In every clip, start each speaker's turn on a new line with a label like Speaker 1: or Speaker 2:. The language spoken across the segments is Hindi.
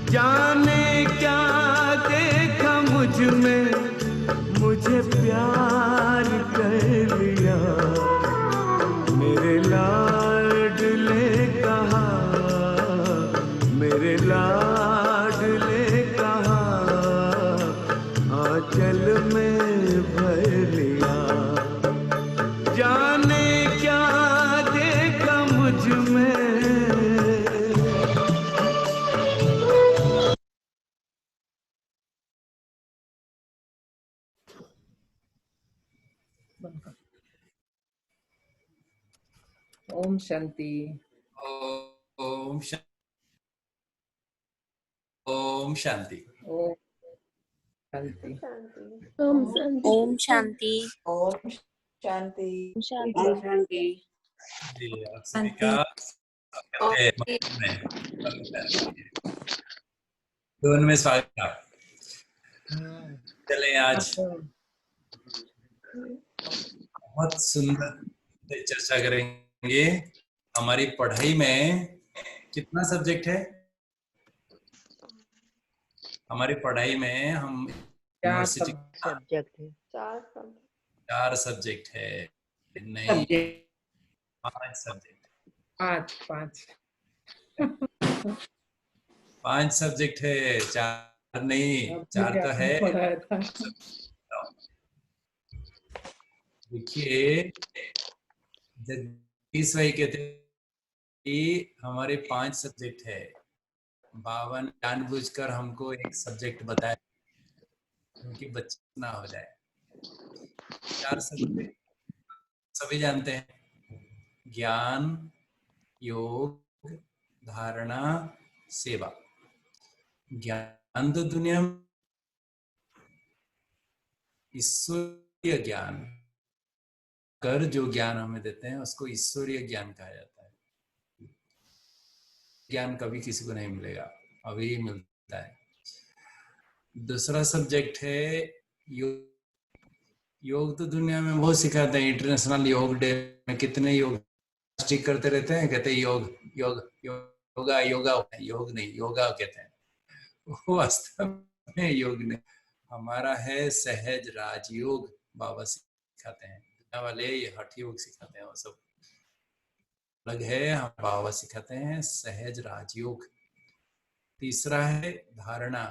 Speaker 1: जाने क्या देखा मुझ में, मुझे प्यार कर लिया। मेरे लाडले कहा, मेरे लाडले कहा, आंचल में भर लिया। जाने क्या देखा मुझ में।
Speaker 2: ओम शांति।
Speaker 3: ओम शांति। ओम शांति।
Speaker 2: ओम शांति।
Speaker 4: ओम शांति।
Speaker 5: ओम शांति।
Speaker 6: ओम शांति।
Speaker 5: ओम शांति।
Speaker 3: जी, आप सभी का दोनों में स्वागत है। चले आज बहुत सुंदर चर्चा करेंगे। हमारी पढ़ाई में कितना सब्जेक्ट है? हमारी पढ़ाई में हम यूनिवर्सिटी
Speaker 4: सब्जेक्ट है।
Speaker 3: 4 सब्जेक्ट है, नहीं 5 सब्जेक्ट। 5 सब्जेक्ट है, 4 नहीं। 4 तो है। देखिए, जगदीश भाई कहते कि हमारे 5 सब्जेक्ट है। बावन जानबूझकर हमको एक सब्जेक्ट बताया क्योंकि बच्चा ना हो जाए। 4 सब्जेक्ट सभी जानते हैं, ज्ञान, योग, धारणा, सेवा। ज्ञान तो दुनिया में ईश्वरीय ज्ञान कर जो ज्ञान हमें देते हैं उसको ईश्वरीय ज्ञान कहा जाता है। ज्ञान कभी किसी को नहीं मिलेगा, अभी मिलता है। दूसरा सब्जेक्ट है योग। योग तो दुनिया में बहुत सिखाते हैं। इंटरनेशनल योग डे में कितने योग स्टिक करते रहते हैं, कहते हैं योग योग योगा योगा। योग नहीं, योगा कहते हैं। वो वास्तव में योग नहीं। हमारा है सहज राजयोग, बाबा सिखाते हैं। दुनिया वाले ये हठ योग सिखाते हैं, वो सब अलग है। हम बाबा सिखाते हैं सहज राजयोग। तीसरा है धारणा।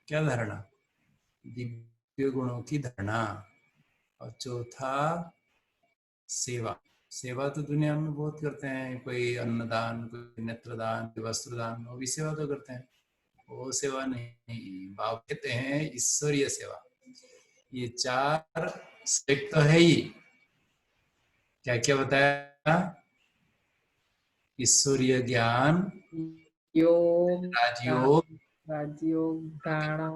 Speaker 3: क्या धारणा? दिव्य गुणों की धारणा। और चौथा सेवा। सेवा तो दुनिया में बहुत करते हैं, कोई अन्नदान, कोई नेत्रदान, कोई वस्त्रदान, वो भी सेवा तो करते हैं। वो सेवा नहीं, बाबा कहते हैं ईश्वरीय सेवा। ये 4 सब्जेक्ट तो है ही। क्या क्या बताया? ईश्वरीय ज्ञान,
Speaker 2: योग,
Speaker 3: राजयोग,
Speaker 2: राजयोग, धारणा।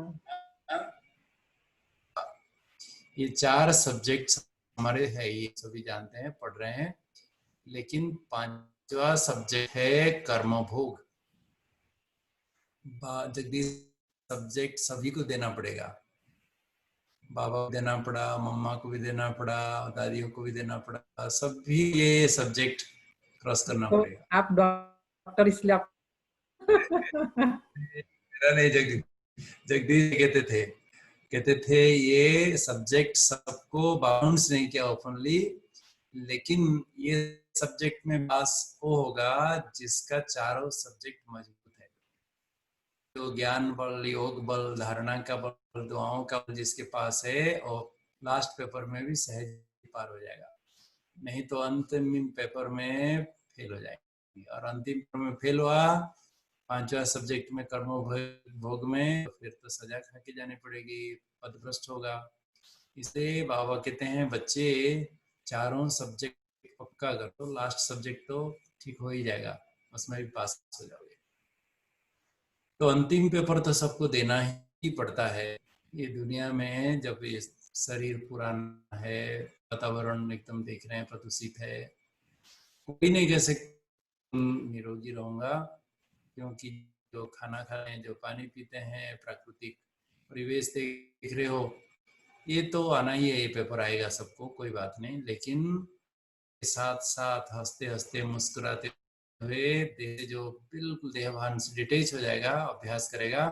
Speaker 3: ये 4 सब्जेक्ट हमारे है, ये सभी जानते हैं, पढ़ रहे हैं। लेकिन 5वां सब्जेक्ट है कर्मभोग। जगदीश सब्जेक्ट सभी को देना पड़ेगा। बाबा को देना पड़ा, मम्मा को भी देना पड़ा, दादियों को भी देना पड़ा, सभी ये सब्जेक्ट क्रॉस करना
Speaker 2: तो
Speaker 3: पड़ेगा।
Speaker 2: आप डॉक्टर इसलिए आप
Speaker 3: मेरा नहीं, जगदीश कहते थे ये सब्जेक्ट सबको बाउंस नहीं किया ओपनली, लेकिन ये सब्जेक्ट में पास वो होगा जिसका 4 सब्जेक्ट मजबूत है। तो ज्ञान बल, योग बल, धारणा का बल, दुआओं का बल जिसके पास है, और लास्ट पेपर में भी सहज पार हो जाएगा। नहीं तो अंतिम पेपर में फेल हो जाएगी। और अंतिम पेपर में फेल हुआ 5वां सब्जेक्ट में कर्म भोग में, फिर तो सजा खा के जानी पड़ेगी, पदभ्रष्ट होगा। इसलिए बाबा कहते हैं बच्चे 4 सब्जेक्ट पक्का कर तो लास्ट सब्जेक्ट तो ठीक हो ही जाएगा, उसमें भी पास हो जाओगे। तो अंतिम पेपर तो सबको देना ही पड़ता है। ये दुनिया में जब ये शरीर पुराना है, वातावरण एकदम देख रहे हैं प्रदूषित है, कोई नहीं कह सकता निरोगी रहूंगा, क्योंकि जो खाना खा रहे हैं, जो पानी पीते हैं, प्राकृतिक परिवेश देख रहे हो, ये तो आना ही है, ये पेपर आएगा सबको, कोई बात नहीं। लेकिन साथ साथ हंसते हंसते मुस्कुराते हुए देह जो बिल्कुल देहभान से डिटेच हो जाएगा, अभ्यास करेगा,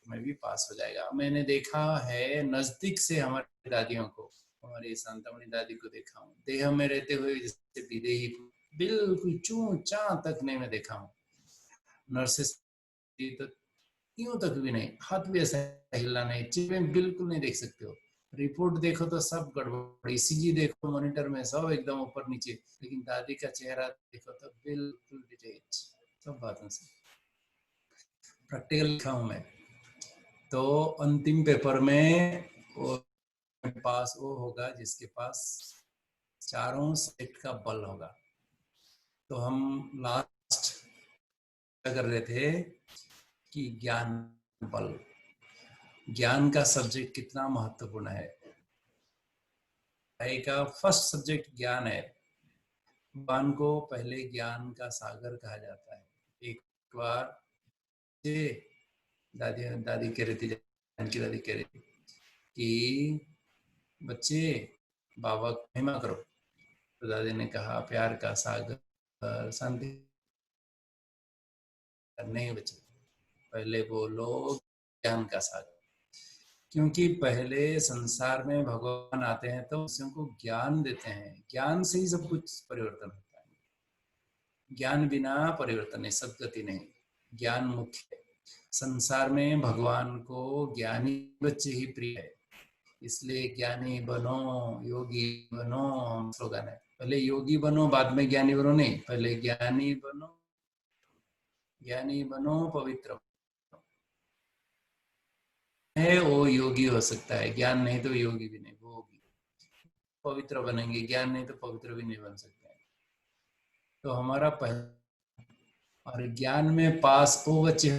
Speaker 3: में भी पास हो जाएगा। मैंने देखा है नजदीक से हमारी दादियों को, हमारी शांतामणि दादी को देखा हूँ, देह में रहते हुए जैसे विदेही बिल्कुल चूं चां तक नहीं मैं देखा हूँ। नर्सेस तो यूं तक भी नहीं, हाथ भी ऐसा हिलना नहीं, चीजें बिल्कुल नहीं देख सकते हो। रिपोर्ट देखो तो सब गड़बड़, ईसीजी देखो मॉनिटर में सब एकदम ऊपर नीचे, लेकिन दादी का चेहरा देखो तो बिल्कुल डिटेच, सब बातों से प्रैक्टिकल लिखा हूं मैं। तो अंतिम पेपर में वो पास वो होगा जिसके पास चारों सब्जेक्ट का बल होगा। तो हम लास्ट कर रहे थे कि ज्ञान बल, ज्ञान का सब्जेक्ट कितना महत्वपूर्ण है। पढ़ाई का फर्स्ट सब्जेक्ट ज्ञान है। भगवान को पहले ज्ञान का सागर कहा जाता है। एक बार दादी कह रही थी, जानकी दादी कह रही थी कि बच्चे बाबा की महिमा करो। तो दादी ने कहा प्यार का सागर शांति नहीं बच्चे, पहले बोलो ज्ञान का सागर। क्योंकि पहले संसार में भगवान आते हैं तो उनको ज्ञान देते हैं, ज्ञान से ही सब कुछ परिवर्तन होता है। ज्ञान बिना परिवर्तन नहीं, सदगति नहीं, ज्ञान मुख्य है। संसार में भगवान को ज्ञानी बच्चे ही प्रिय है, इसलिए ज्ञानी बनो योगी बनो हम स्लोगन है। पहले योगी बनो बाद में ज्ञानी बनो नहीं, पहले ज्ञानी बनो पवित्र है, वो योगी हो सकता है। ज्ञान नहीं तो योगी भी नहीं, वो होगी पवित्र बनेंगे, ज्ञान नहीं तो पवित्र भी नहीं बन सकते। तो हमारा पहला और ज्ञान में पास वो बच्चे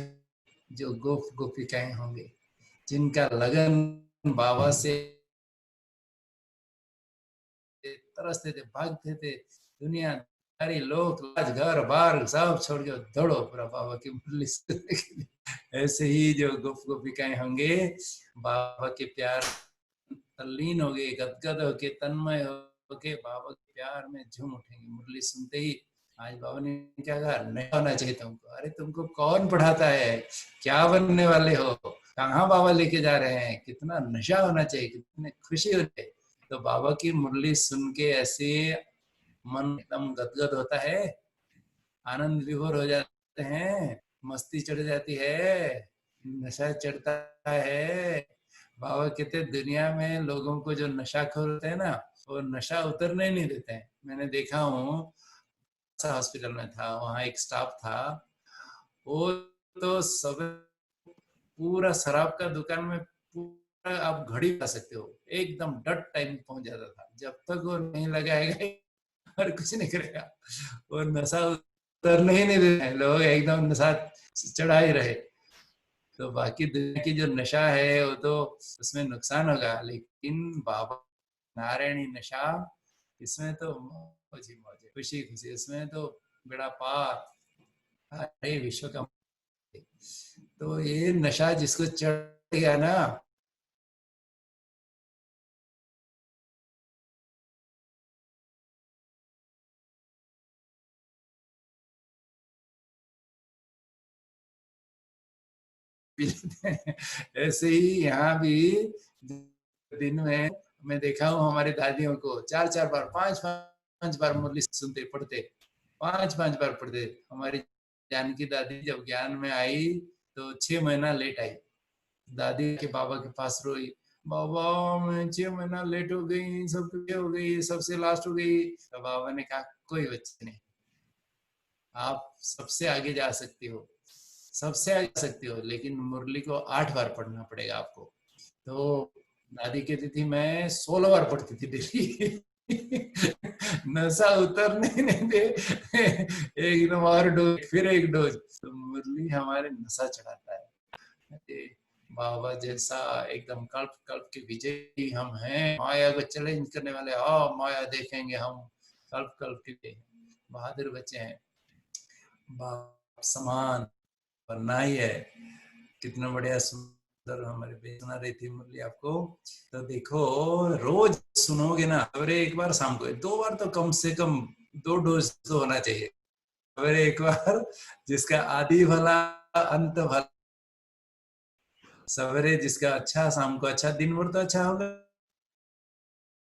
Speaker 3: जो गोप गोपिकाएं होंगे, जिनका लगन बाबा से तरसते थे, भागते थे, दुनियादारी लोग लाज घर बार सब छोड़ के दौड़ो पूरा बाबा की मुरली सुनने के लिए। ऐसे ही जो गोप गोपिकाएं होंगे बाबा के प्यार तल्लीन हो गए, गदगद होके तन्मय होके बाबा के प्यार में झूम उठेंगे मुरली सुनते ही। आज बाबा ने क्या कहा, नहीं होना चाहिए तुमको। अरे तुमको कौन पढ़ाता है, क्या बनने वाले हो, कहाँ बाबा लेके जा रहे हैं, कितना नशा होना चाहिए, कितनी खुशी होनी चाहिए। तो बाबा की मुरली सुन के ऐसे मन एकदम गदगद होता है, आनंद विभोर हो जाते हैं, मस्ती चढ़ जाती है, नशा चढ़ता है। बाबा कहते दुनिया में लोगों को जो नशाखोर होते हैं ना, वो नशा उतरने नहीं देते हैं। मैंने देखा हूँ, हॉस्पिटल में था, वहाँ एक स्टाफ था, वो तो सब पूरा शराब का दुकान में पूरा आप घड़ी ला सकते हो, एकदम डट टाइम पहुंच जाता था। जब तक वो नहीं लगाएगा और कुछ नहीं करेगा, वो नशा उतरने ही नहीं देते हैं, लोग एकदम नशा चढ़ा ही रहे। तो बाकी दुनिया की जो नशा है वो तो उसमें नुकसान होगा, लेकिन बाबा नारायणी नशा, इसमें तो मौज ही मौज, खुशी खुशी, इसमें तो बेड़ा पार, हरे विश्व का। तो ये नशा जिसको चढ़ गया ना, ऐसे ही यहाँ भी दिन में मैं देखा हूँ हमारे दादियों को 4-4 बार 5-5 बार मुरली सुनते पढ़ते, 5-5 बार पढ़ते। हमारी जानकी दादी जब ज्ञान में आई तो 6 महीना लेट आई, दादी के बाबा के पास रोई, बाबा मैं 6 महीना लेट हो गई, सब हो गई, सबसे लास्ट हो गई। तो बाबा ने कहा कोई बच्चे नहीं, आप सबसे आगे जा सकती हो, सबसे आगे जा सकती हो, लेकिन मुरली को 8 बार पढ़ना पड़ेगा आपको। तो दादी कहती थी मैं 16 बार पढ़ती थी डेली। नशा उतरने नहीं दे, एकदम और डोज, फिर एक डोज। तो मुरली हमारे नशा चढ़ाता है। बाबा जैसा एकदम कल्प कल्प के विजयी हम हैं, माया को चैलेंज करने वाले, आओ माया देखेंगे हम, कल्प कल्प के बहादुर बच्चे हैं। बाप समान बनना ही है। कितना बढ़िया सुंदर हमारे बेटी सुना रही थी मुरली आपको। तो देखो रोज सुनोगे ना, अरे एक बार शाम को, 2 बार तो कम से कम 2 डोज तो होना चाहिए। सवेरे एक बार, जिसका आदि भला अंत भला, सवेरे जिसका अच्छा, शाम को अच्छा, दिन भर तो अच्छा होगा।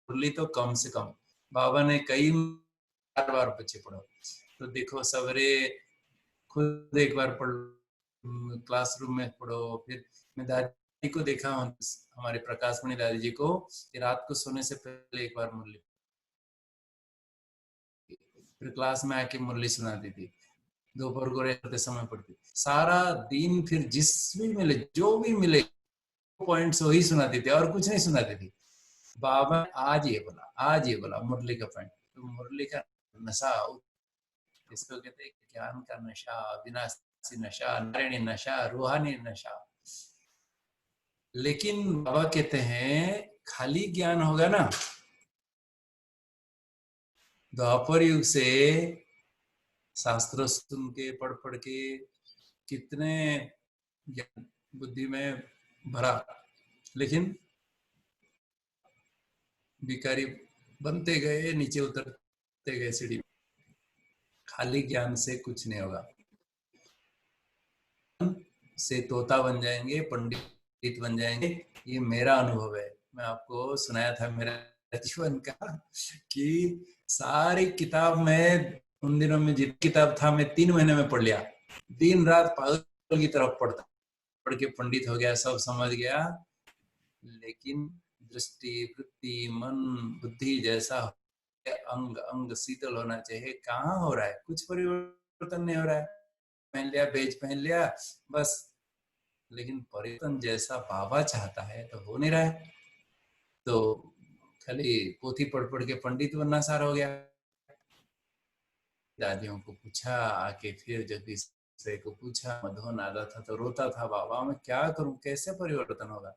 Speaker 3: मुरली तो कम से कम बाबा ने कई बार बच्चे पढ़ो, तो देखो सवेरे खुद एक बार पढ़, क्लासरूम में पढ़ो। फिर मैं दादी को देखा हूँ, हमारे प्रकाश मणि दादी जी को, कि रात को सोने से पहले एक बार मुरली, फिर क्लास में आके मुरली सुनाती थी, दोपहर को रहते समय पढ़ती, सारा दिन फिर जिस भी मिले, जो भी मिले पॉइंट्स वही सुनाती थी और कुछ नहीं सुनाती थी। बाबा आज ये बोला, आज ये बोला, मुरली का पॉइंट। तो मुरली का नशा, इसको कहते हैं ज्ञान का नशा, अविनाशी नशा, नारायणी नशा, रूहानी नशा। लेकिन बाबा कहते हैं खाली ज्ञान होगा ना, द्वापर युग से शास्त्र सुन के, पढ़ पढ़ के कितने ज्ञान बुद्धि में भरा, लेकिन भिखारी बनते गए, नीचे उतरते गए सीढ़ी। खाली ज्ञान से कुछ नहीं होगा। से तोता बन जाएंगे, पंडित बन जाएंगे, ये मेरा अनुभव है। मैं आपको सुनाया था मेरा जीवन का, कि सारी किताब में उन दिनों में जितनी किताब था मैं 3 महीने में पढ़ लिया। दिन रात पागल की तरफ पढ़ता, पढ़ के पंडित हो गया, सब समझ गया। लेकिन दृष्टि, वृत्ति, मन, बुद्धि जैसा अंग अंग शीतल होना चाहिए, कहाँ हो रहा है? कुछ परिवर्तन नहीं हो रहा है। पहन लिया, बेज पहन लिया बस, लेकिन परिवर्तन जैसा बाबा चाहता है तो हो नहीं रहा है। तो खाली पोथी पढ़ पढ़ के पंडित बनना सारा हो गया। दादियों को पूछा आके, फिर जगदीश को पूछा, मधुबन आता था तो रोता था, बाबा मैं क्या करूं, कैसे परिवर्तन होगा?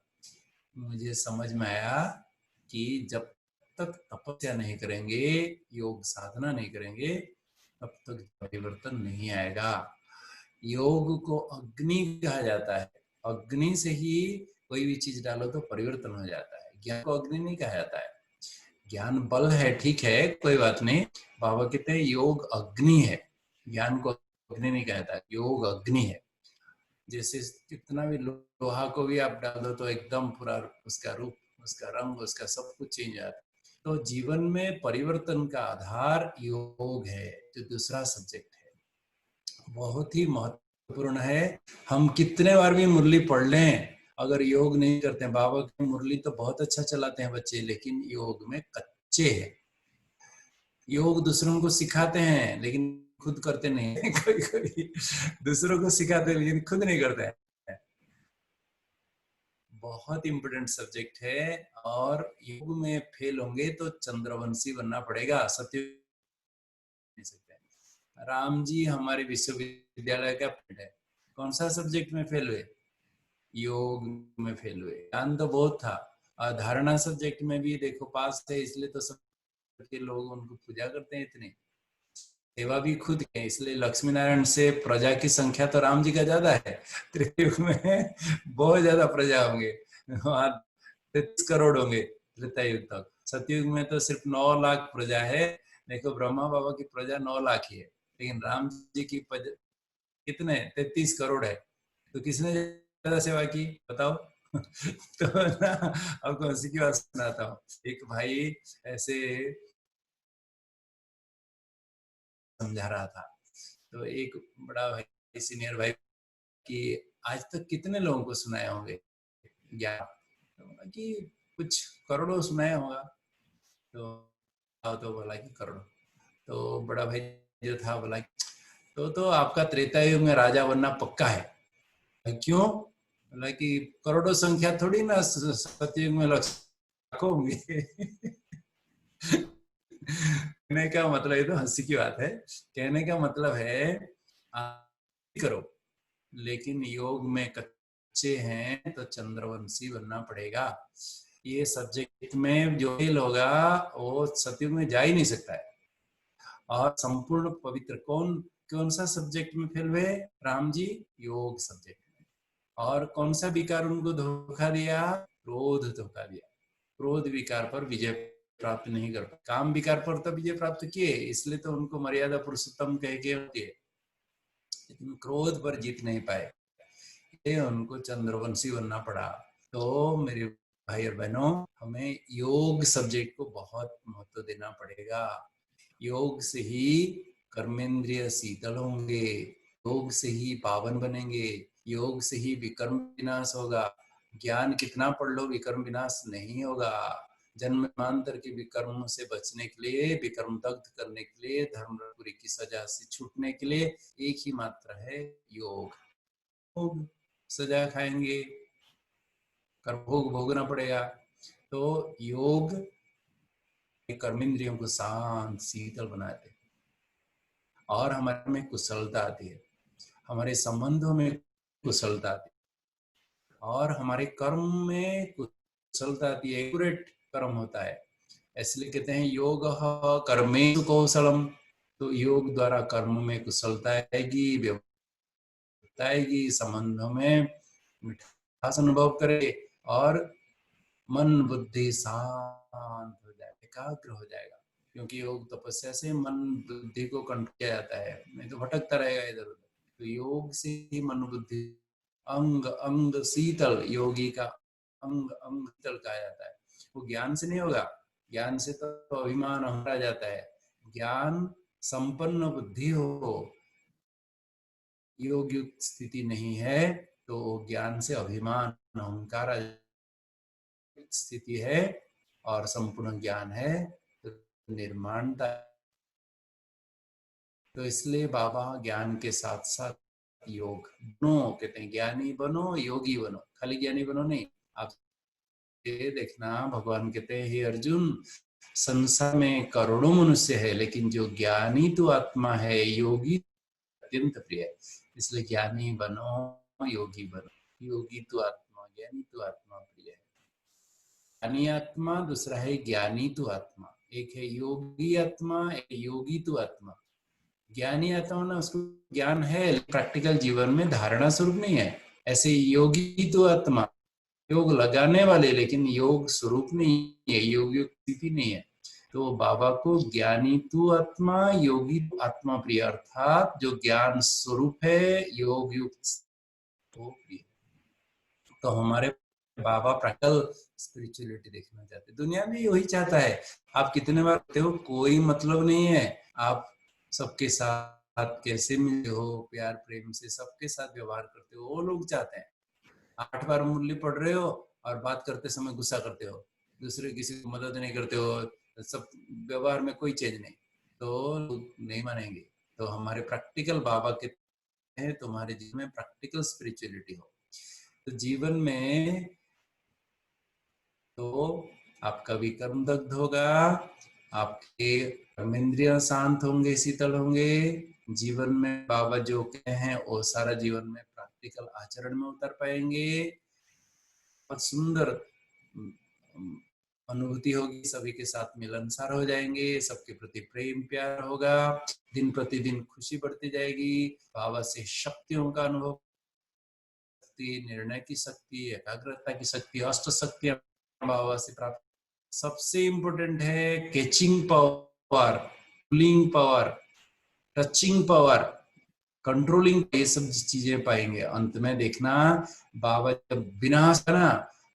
Speaker 3: मुझे समझ में आया कि जब तक तपस्या नहीं करेंगे, योग साधना नहीं करेंगे, तब तक परिवर्तन नहीं आएगा। योग को अग्नि कहा जाता है, अग्नि से ही कोई भी चीज डालो तो परिवर्तन हो जाता है। ज्ञान को अग्नि नहीं कहा जाता है। ज्ञान बल है, ठीक है, कोई बात नहीं। बाबा कहते हैं योग अग्नि है, ज्ञान को अग्नि नहीं कहा जाता, योग अग्नि है। जैसे कितना भी लोहा को भी आप डाल दो तो एकदम पूरा उसका रूप, उसका रंग, उसका सब कुछ चेंज आता है। तो जीवन में परिवर्तन का आधार योग है, जो दूसरा सब्जेक्ट है, बहुत ही महत्वपूर्ण है। हम कितने बार भी मुरली पढ़ लें, अगर योग नहीं करते हैं, बाबा की मुरली तो बहुत अच्छा चलाते हैं बच्चे, लेकिन योग में कच्चे हैं। योग दूसरों को सिखाते हैं लेकिन खुद करते नहीं। कोई कोई दूसरों को सिखाते हैं लेकिन खुद नहीं करते हैं। बहुत इंपोर्टेंट सब्जेक्ट है, और योग में फेल होंगे तो चंद्रवंशी बनना पड़ेगा, सत्य नहीं सकते। राम जी हमारे विश्वविद्यालय का फ्रेंड है, कौन सा सब्जेक्ट में फेल हुए? योग में फेल हुए। ज्ञान तो बहुत था, धारणा सब्जेक्ट में भी देखो पास थे, इसलिए तो सब के लोग उनको पूजा करते हैं इतनी। सेवा भी खुद के, इसलिए लक्ष्मी नारायण से प्रजा की संख्या तो राम जी का ज्यादा है। त्रेतायुग में बहुत ज्यादा प्रजा होंगे, 33 करोड़ होंगे त्रेतायुग तक। सतयुग में तो सिर्फ 9 लाख प्रजा है। देखो ब्रह्मा बाबा की प्रजा 9 लाख ही है, लेकिन राम जी की कितने 33 करोड़ है। तो किसने ज्यादा सेवा की बताओ? तो ना, आपको हंसी की बात सुनाता हूँ। एक भाई ऐसे समझा रहा था, तो एक बड़ा भाई, सीनियर भाई, कि आज तक कितने लोगों को सुनाए होंगे ज्ञान? कि कुछ करोड़ों सुनाया होगा। तो बोला कि करोड़। तो बड़ा भाई जो था बोला तो आपका त्रेतायुग में राजा बनना पक्का है। क्यों? बोला कि करोड़ों संख्या थोड़ी ना सतयुग में लाखों होंगे। कहने का मतलब, ये तो हंसी की बात है, कहने का मतलब है आप करो, लेकिन योग में कच्चे हैं तो चंद्रवंशी बनना पड़ेगा। ये सब्जेक्ट में जो फेल होगा वो सतयुग में जा ही नहीं सकता है। और संपूर्ण पवित्र कौन सा सब्जेक्ट में फेल हुए? राम जी योग सब्जेक्ट में। और कौन सा विकार उनको धोखा दिया? क्रोध धोखा दिया। क्रोध विकार पर विजय प्राप्त नहीं कर पाए। काम विकार पर तो विजय प्राप्त किए, इसलिए तो उनको मर्यादा पुरुषोत्तम कह के होती है, लेकिन क्रोध पर जीत नहीं पाए, ये उनको चंद्रवंशी बनना पड़ा। तो मेरे भाई और बहनों, हमें योग सब्जेक्ट को बहुत महत्व देना पड़ेगा। योग से ही कर्मेंद्रिय शीतल होंगे, योग से ही पावन बनेंगे, योग से ही विकर्म विनाश होगा। ज्ञान कितना पढ़ लो, विकर्म विनाश नहीं होगा। जन्मांतर के विकर्म से बचने के लिए, विकर्म दग्ध करने के लिए, धर्मपुरी की सजा से छूटने के लिए एक ही मात्र है, योग। योग सजा खाएंगे, कर्मभोग भोगना पड़ेगा। तो योग कर्मेंद्रियों को शांत शीतल बनाते और हमारे में कुशलता आती है, हमारे संबंधों में कुशलता आती है और हमारे कर्म में कुशलता आती है, एक्यूरेट कर्म होता है। इसलिए कहते हैं योग कर्मेषु कौशलम। तो योग द्वारा कर्म में कुशलता आएगी, व्यवस्था आएगी, संबंधों में मिठास अनुभव करे और मन बुद्धि शांत हो जाए, एकाग्र हो जाएगा। क्योंकि योग तपस्या से मन बुद्धि को कंट्रोल किया जाता है, नहीं तो भटकता रहेगा इधर उधर। तो योग से ही मन बुद्धि अंग अंग शीतल, योगी का अंग अंग शीतल कहा जाता है। वो ज्ञान से नहीं होगा, ज्ञान से तो अभिमान हरा जाता है। ज्ञान संपन्न बुद्धि हो, योग युक्त स्थिति नहीं है तो ज्ञान से अभिमान अहंकार स्थिति है और संपूर्ण ज्ञान है तो निर्माणता। तो इसलिए बाबा ज्ञान के साथ साथ योग बनो, कहते हैं ज्ञानी बनो योगी बनो, खाली ज्ञानी बनो नहीं। आप ये देखना, भगवान कहते हैं हे अर्जुन, संसार में करोड़ों मनुष्य है लेकिन जो ज्ञानी तो आत्मा है, योगी अत्यंत प्रिय है। इसलिए ज्ञानी बनो योगी बनो, योगी तो आत्मा, ज्ञानी तो आत्मा प्रिय है। ज्ञानी आत्मा, दूसरा है ज्ञानी तो आत्मा। एक है योगी आत्मा, एक योगी तो आत्मा। ज्ञानी आत्मा ना, उसको ज्ञान है प्रैक्टिकल जीवन में धारणा स्वरूप नहीं है। ऐसे योगी तो आत्मा, योग लगाने वाले लेकिन योग स्वरूप नहीं है, योग स्थिति नहीं है। तो बाबा को ज्ञानी तू आत्मा योगी आत्मा प्रिय, अर्थात जो ज्ञान स्वरूप है, योग युक्त तो प्रिय। तो हमारे बाबा प्रैक्टिकल स्पिरिचुअलिटी देखना चाहते, दुनिया में वही चाहता है। आप कितने बार कहते हो कोई मतलब नहीं है, आप सबके साथ कैसे मिलते हो, प्यार प्रेम से सबके साथ व्यवहार करते हो, वो लोग चाहते हैं। 8 बार मुरली पढ़ रहे हो और बात करते समय गुस्सा करते हो, दूसरे किसी को मदद नहीं करते हो, सब व्यवहार में कोई चेंज नहीं, तो नहीं मानेंगे। तो हमारे प्रैक्टिकल बाबा के हैं, तुम्हारे जीवन में प्रैक्टिकल स्पिरिचुअलिटी हो तो जीवन में तो आपका विकर्म दग्ध होगा, आपके कर्मेंद्रिय शांत होंगे, शीतल होंगे। जीवन में बाबा जो कहे हैं वो सारा जीवन में प्रैक्टिकल आचरण में उतर पाएंगे। बहुत सुंदर अनुभूति होगी, सभी के साथ मिलनसार हो जाएंगे, सबके प्रति प्रेम प्यार होगा, दिन प्रतिदिन खुशी बढ़ती जाएगी। बाबा से शक्तियों का अनुभव, निर्णय की शक्ति, एकाग्रता की शक्ति, अष्ट शक्तियां बाबा से प्राप्त। सबसे इंपोर्टेंट है catching power, pulling power, touching power, controlling, ये सब चीजें पाएंगे। अंत में देखना बाबा जब विनाश ना,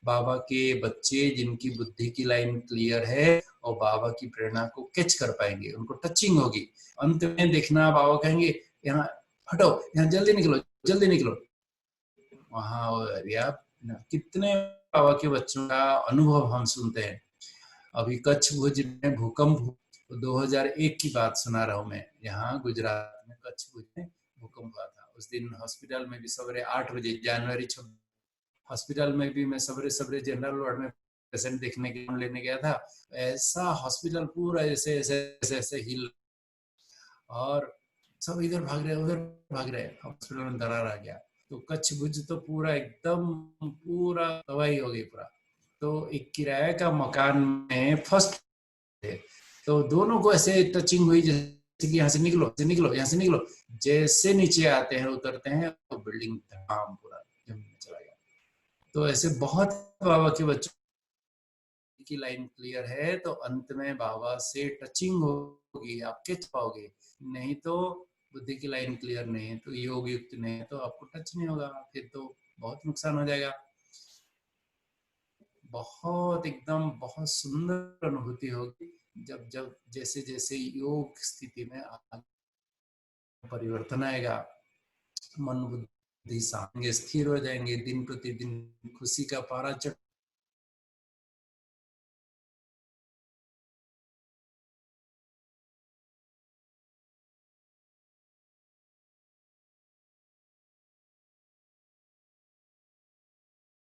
Speaker 3: बाबा के बच्चे जिनकी बुद्धि की लाइन क्लियर है और बाबा की प्रेरणा को कैच कर पाएंगे, उनको टचिंग होगी। अंत में देखना बाबा कहेंगे यहाँ हटो, यहाँ जल्दी निकलो, जल्दी निकलो। वहां कितने बाबा के बच्चों का अनुभव हम सुनते हैं। अभी कच्छ भुज में भूकंप, 2001 की बात सुना रहा हूं मैं, यहाँ गुजरात में कच्छ भुज में भूकंप हुआ था। उस दिन हॉस्पिटल में भी सवेरे 8 बजे, जनवरी 26, हॉस्पिटल में भी मैं सवेरे जनरल वार्ड में पेशेंट देखने के लिए लेने गया था। ऐसा हॉस्पिटल पूरा ऐसे ऐसे ऐसे ऐसे हिल और सब इधर भाग रहे उधर भाग रहे, हॉस्पिटल में दरार आ गया। तो कच्छ भुज तो पूरा एकदम पूरा तबाही हो गई पूरा। तो एक किराए का मकान में फर्स्ट थे, तो दोनों को ऐसे टचिंग हुई जैसे कि यहाँ से निकलो, निकलो, यहाँ से निकलो। जैसे नीचे आते हैं उतरते हैं तो बिल्डिंग धड़ाम पूरा जमीन में चला गया। तो ऐसे बहुत बाबा के बच्चों की लाइन क्लियर है तो अंत में बाबा से टचिंग होगी, आप खिंच पाओगे। नहीं तो बुद्धि की लाइन क्लियर नहीं है तो योग युक्त नहीं है तो आपको टच नहीं होगा, फिर तो बहुत नुकसान हो जाएगा। बहुत एकदम बहुत सुंदर अनुभूति होगी जब जब जैसे जैसे योग स्थिति में परिवर्तन आएगा, मन बुद्धि सामने स्थिर हो जाएंगे, दिन प्रतिदिन खुशी का पारा चढ़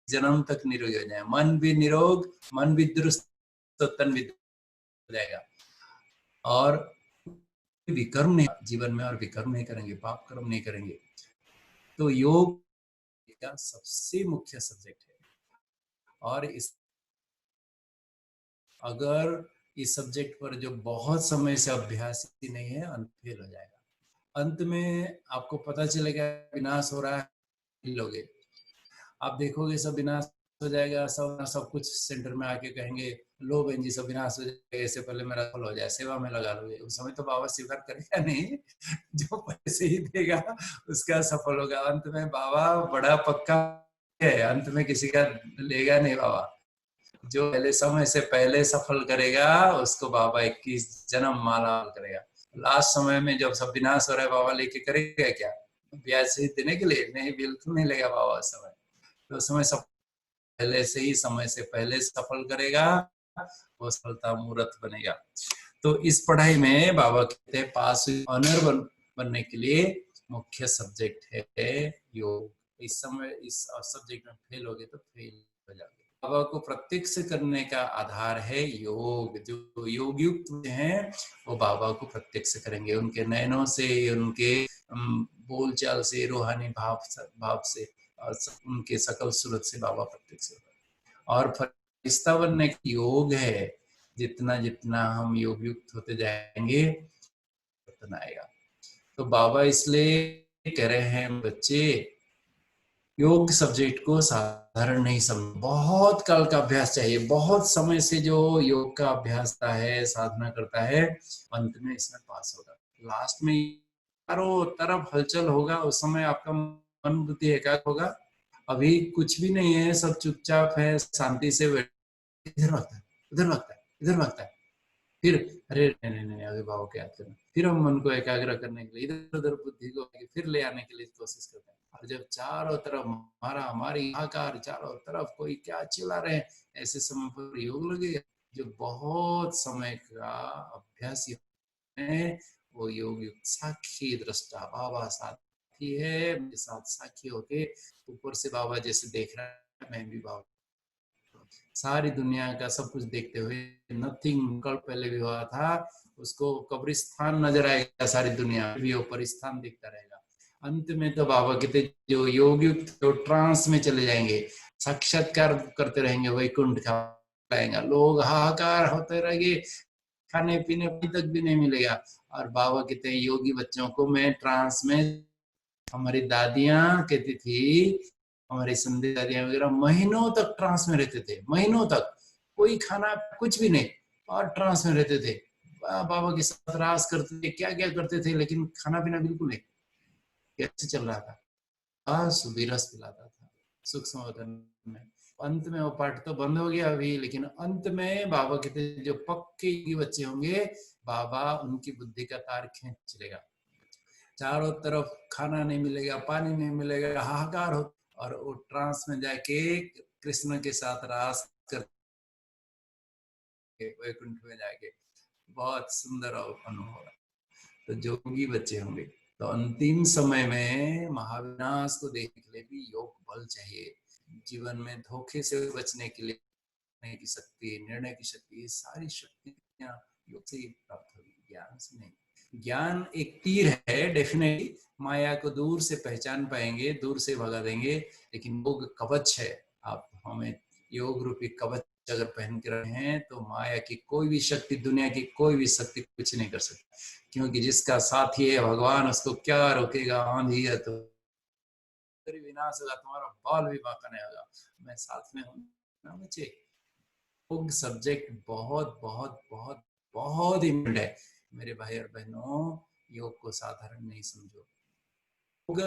Speaker 3: जन्म तक निरोग हो जाए। मन भी निरोग, मन भी दुरुस्त, तो तन भी हो जाएगा। और विकर्म नहीं जीवन में, और विकर्म नहीं करेंगे, पाप कर्म नहीं करेंगे। तो योग का सबसे मुख्य सब्जेक्ट है। और इस अगर इस सब्जेक्ट पर जो बहुत समय से अभ्यास ही नहीं है, अंत फेल हो जाएगा। अंत में आपको पता चलेगा विनाश हो रहा है, लोगे आप देखोगे सब विनाश हो जाएगा, सब कुछ सेंटर में आके कहेंगे लो बहन जी सब विनाश हो जाएगा, इससे पहले मेरा फल हो जाए, सेवा में लगा लोगे। उस समय तो बाबा स्वीकार करेगा नहीं, जो पैसे ही देगा उसका सफल होगा। अंत में बाबा बड़ा पक्का है, अंत में किसी का लेगा नहीं बाबा। जो पहले समय से पहले सफल करेगा उसको बाबा 21 जन्म माला करेगा। लास्ट समय में जब सब विनाश हो रहा है बाबा लेके करेगा क्या? ब्याज से देने के लिए नहीं, बिल्कुल नहीं लेगा बाबा उस समय। तो समय पहले से ही समय से पहले सफल करेगा, वो सफलता मूर्त बनेगा। तो इस पढ़ाई में बाबा कहते हैं पास ऑनर बनने के लिए मुख्य सब्जेक्ट है योग। इस समय इस सब्जेक्ट में फेल हो गए तो फेल हो जाओगे। बाबा को प्रत्यक्ष करने का आधार है योग। जो योग युक्त हैं वो बाबा को प्रत्यक्ष करेंगे, उनके नयनों से, उनके बोलचाल से, रूहानी भाव से, और उनके सकल सूरत से बाबा प्रत्यक्ष होता है। और फरिश्ता बनने का योग है, जितना जितना हम योग युक्त होते जाएंगे उतना आएगा। तो बाबा इसलिए कह रहे हैं बच्चे योग सब्जेक्ट को साधारण नहीं समझ, बहुत काल का अभ्यास चाहिए। बहुत समय से जो योग का अभ्यास है, साधना करता है, अंत में इसमें पास होगा। लास्ट में चारों तरफ हलचल होगा, उस समय आपका मन बुद्धि एकाग्र होगा। अभी कुछ भी नहीं है, सब चुपचाप है, शांति से इधर भागता है, उधर भागता है, इधर भागता है, फिर अरे नहीं नहीं अरे बाबा को याद करना, फिर हम मन को एकाग्र करने के लिए इधर उधर बुद्धि को फिर ले आने के लिए कोशिश करते हैं। और जब चारों तरफ हमारी आकार, चारों तरफ कोई क्या चिल्ला रहे हैं, ऐसे समय पर योग लगेगा। जो बहुत समय का अभ्यास है वो योग युक्त साक्षी दृष्टा बाबा साथी है, मेरे साथ साक्षी होके ऊपर से बाबा जैसे देख रहा है, मैं भी बाबा सारी दुनिया का सब कुछ देखते हुए। नथिंग कल पहले भी हुआ था, उसको कब्रिस्तान नजर आएगा, सारी दुनिया भी वो परिस्थान दिखता रहेगा। अंत में तो बाबा कहते जो योग युक्त तो ट्रांस में चले जाएंगे, साक्षात्कार करते रहेंगे, वैकुंठ का आएगा, लोग हाहाकार होते रहेंगे, खाने पीने तक भी नहीं मिलेगा। और बाबा कहते हैं योगी बच्चों को मैं ट्रांस में, हमारी दादियां कहती थी, हमारी संध्या दादियां वगैरह महीनों तक ट्रांस में रहते थे, महीनों तक कोई खाना कुछ भी नहीं, और ट्रांस में रहते थे, बाबा के साथ रास करते थे, क्या क्या करते थे, लेकिन खाना पीना बिल्कुल नहीं। कैसे चल रहा था? सुबीरस पिलाता था सूक्ष्म वतन में। अंत में वो पाठ तो बंद हो गया अभी, लेकिन अंत में बाबा कहते जो पक्के बच्चे होंगे, बाबा उनकी बुद्धि का तार खींच लेगा। चारों तरफ खाना नहीं मिलेगा, पानी नहीं मिलेगा, हाहाकार हो, और वो ट्रांस में जाके कृष्ण के साथ रास करके वैकुंठ में जाके बहुत सुंदर अनुभव होगा। तो जोगी बच्चे होंगे। तो अंतिम समय में महाविनाश को देखने के लिए भी योग बल चाहिए। जीवन में धोखे से बचने के लिए की शक्ति, निर्णय की शक्ति, ये सारी शक्तियां योग से ही प्राप्त होगी, ज्ञान से नहीं। ज्ञान एक तीर है, डेफिनेटली माया को दूर से पहचान पाएंगे, दूर से भगा देंगे, लेकिन योग कवच है। आप हमें योग रूपी कवच अगर पहन के रहे हैं तो माया की कोई भी शक्ति, दुनिया की कोई भी शक्ति कुछ नहीं कर सकती, क्योंकि जिसका साथी है भगवान, उसको क्या रोकेगा? आंधी है तो विनाश होगा, तुम्हारा बाल भी बांका नहीं होगा, मैं साथ में हूँ ना बच्चे। योग सब्जेक्ट बहुत बहुत बहुत बहुत इम्पोर्टेंट है मेरे भाई और बहनों। योग को साधारण नहीं समझो। योग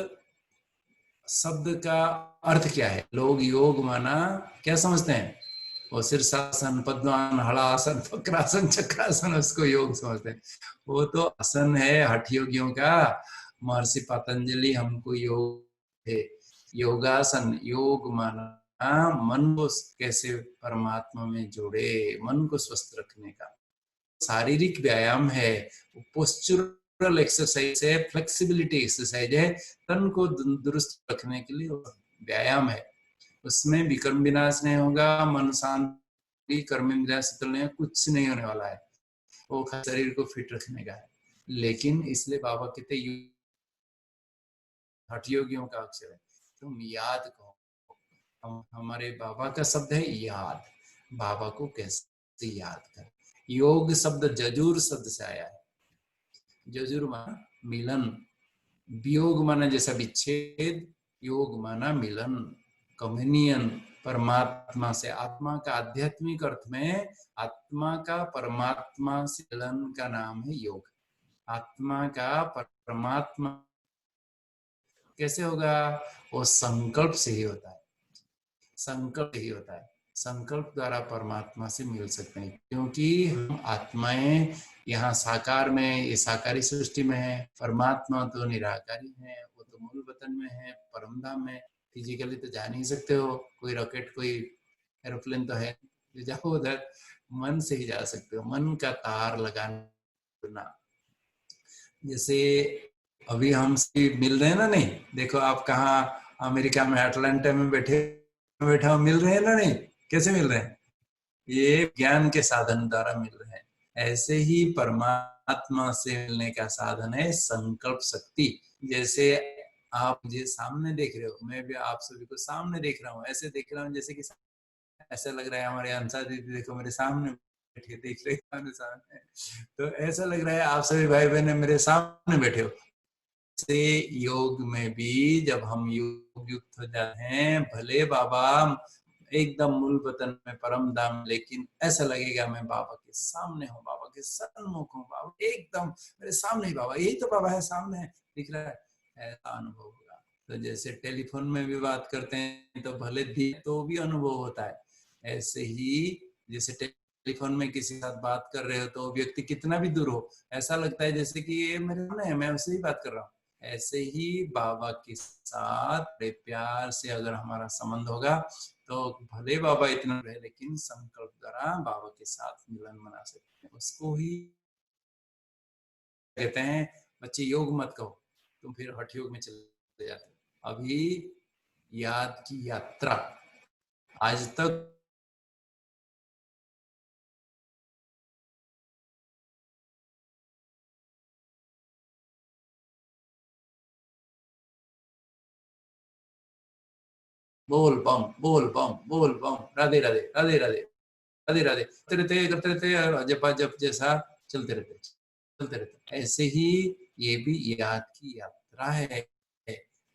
Speaker 3: शब्द का अर्थ क्या है? लोग योग माना क्या समझते हैं? वो शीर्षासन, पद्मासन, हलासन, वक्रासन, चक्रासन, उसको योग समझते हैं। वो तो आसन है हठ योगियों का। महर्षि पतंजलि हमको योग है योगासन। योग माना मन को कैसे परमात्मा में जोड़े, मन को स्वस्थ रखने का शारीरिक व्यायाम है, पोस्चुरल एक्सरसाइज है, फ्लेक्सिबिलिटी एक्सरसाइज है, तन को दुरुस्त रखने के लिए व्यायाम है। उसमें विकर्म विनाश नहीं होगा, मन शांति, कर्म इंद्रिय शीतल नहीं, कुछ नहीं होने वाला है। वो शरीर को फिट रखने का है। लेकिन इसलिए बाबा कहते हठ योगियों का अक्षर है, तुम याद कहो। हमारे बाबा का शब्द है याद। बाबा को कैसे याद कर? योग शब्द जजूर शब्द से आया है। जजूर माना मिलन, वियोग माना जैसा विच्छेद, योग माना मिलन, कम्युनियन परमात्मा से। आत्मा का आध्यात्मिक अर्थ में आत्मा का परमात्मा से मिलन का नाम है योग। आत्मा का परमात्मा कैसे होगा? वो संकल्प से ही होता है। संकल्प ही होता है। संकल्प द्वारा परमात्मा से मिल सकते हैं, क्योंकि हम आत्माएं यहाँ साकार में, ये साकारी सृष्टि में है। परमात्मा तो निराकारी है, वो तो मूल वतन में है, परमधाम में। फिजिकली तो जा नहीं सकते हो, कोई रॉकेट, कोई एरोप्लेन तो है जो जाओ उधर, मन से ही जा सकते हो। मन का तार लगाना, जैसे अभी हम मिल रहे हैं ना, नहीं देखो आप कहाँ अमेरिका में अटलांटा में बैठा मिल रहे हैं ना, नहीं कैसे मिल रहे हैं? ये ज्ञान के साधन द्वारा मिल रहे हैं। ऐसे ही परमात्मा से मिलने का साधन है संकल्प शक्ति। जैसे आप मुझे सामने देख रहे हो, मैं भी आप सभी को सामने देख रहा हूँ। ऐसे देख रहा हूँ जैसे कि ऐसा लग रहा है हमारे अंसा दीदी देखो मेरे सामने बैठे, देख रहे सामने, तो ऐसा लग रहा है आप सभी भाई बहन मेरे सामने बैठे हो। से योग में भी जब हम योग युक्त हो जाते हैं, भले बाबा एकदम मूल वतन में परम धाम, लेकिन ऐसा लगेगा मैं बाबा के सामने हूँ, बाबा के सन्मुख हूँ, बाबा एकदम मेरे सामने ही बाबा, यही तो बाबा है, सामने है, दिख रहा है। ऐसा अनुभव होगा। तो जैसे टेलीफोन में भी बात करते हैं तो भले तो भी अनुभव होता है। ऐसे ही जैसे टेलीफोन में किसी के साथ बात कर रहे हो तो व्यक्ति कितना भी दूर हो, ऐसा लगता है जैसे कि ये मेरे सामने है, मैं उससे ही बात कर रहा हूँ। ऐसे ही बाबा के साथ प्यार से अगर हमारा संबंध होगा तो भले बाबा इतना रहे, लेकिन संकल्प द्वारा बाबा के साथ मिलन बना सकते हैं। उसको ही कहते हैं बच्चे योग मत कहो, तुम फिर हठ योग में चले जाते हो। अभी याद की यात्रा आज तक बोल बम बोल बम बोल बम, राधे राधे राधे राधे राधे राधे करते रहते, जपा जप जैसा चलते रहते। ऐसे ही ये भी याद की यात्रा है।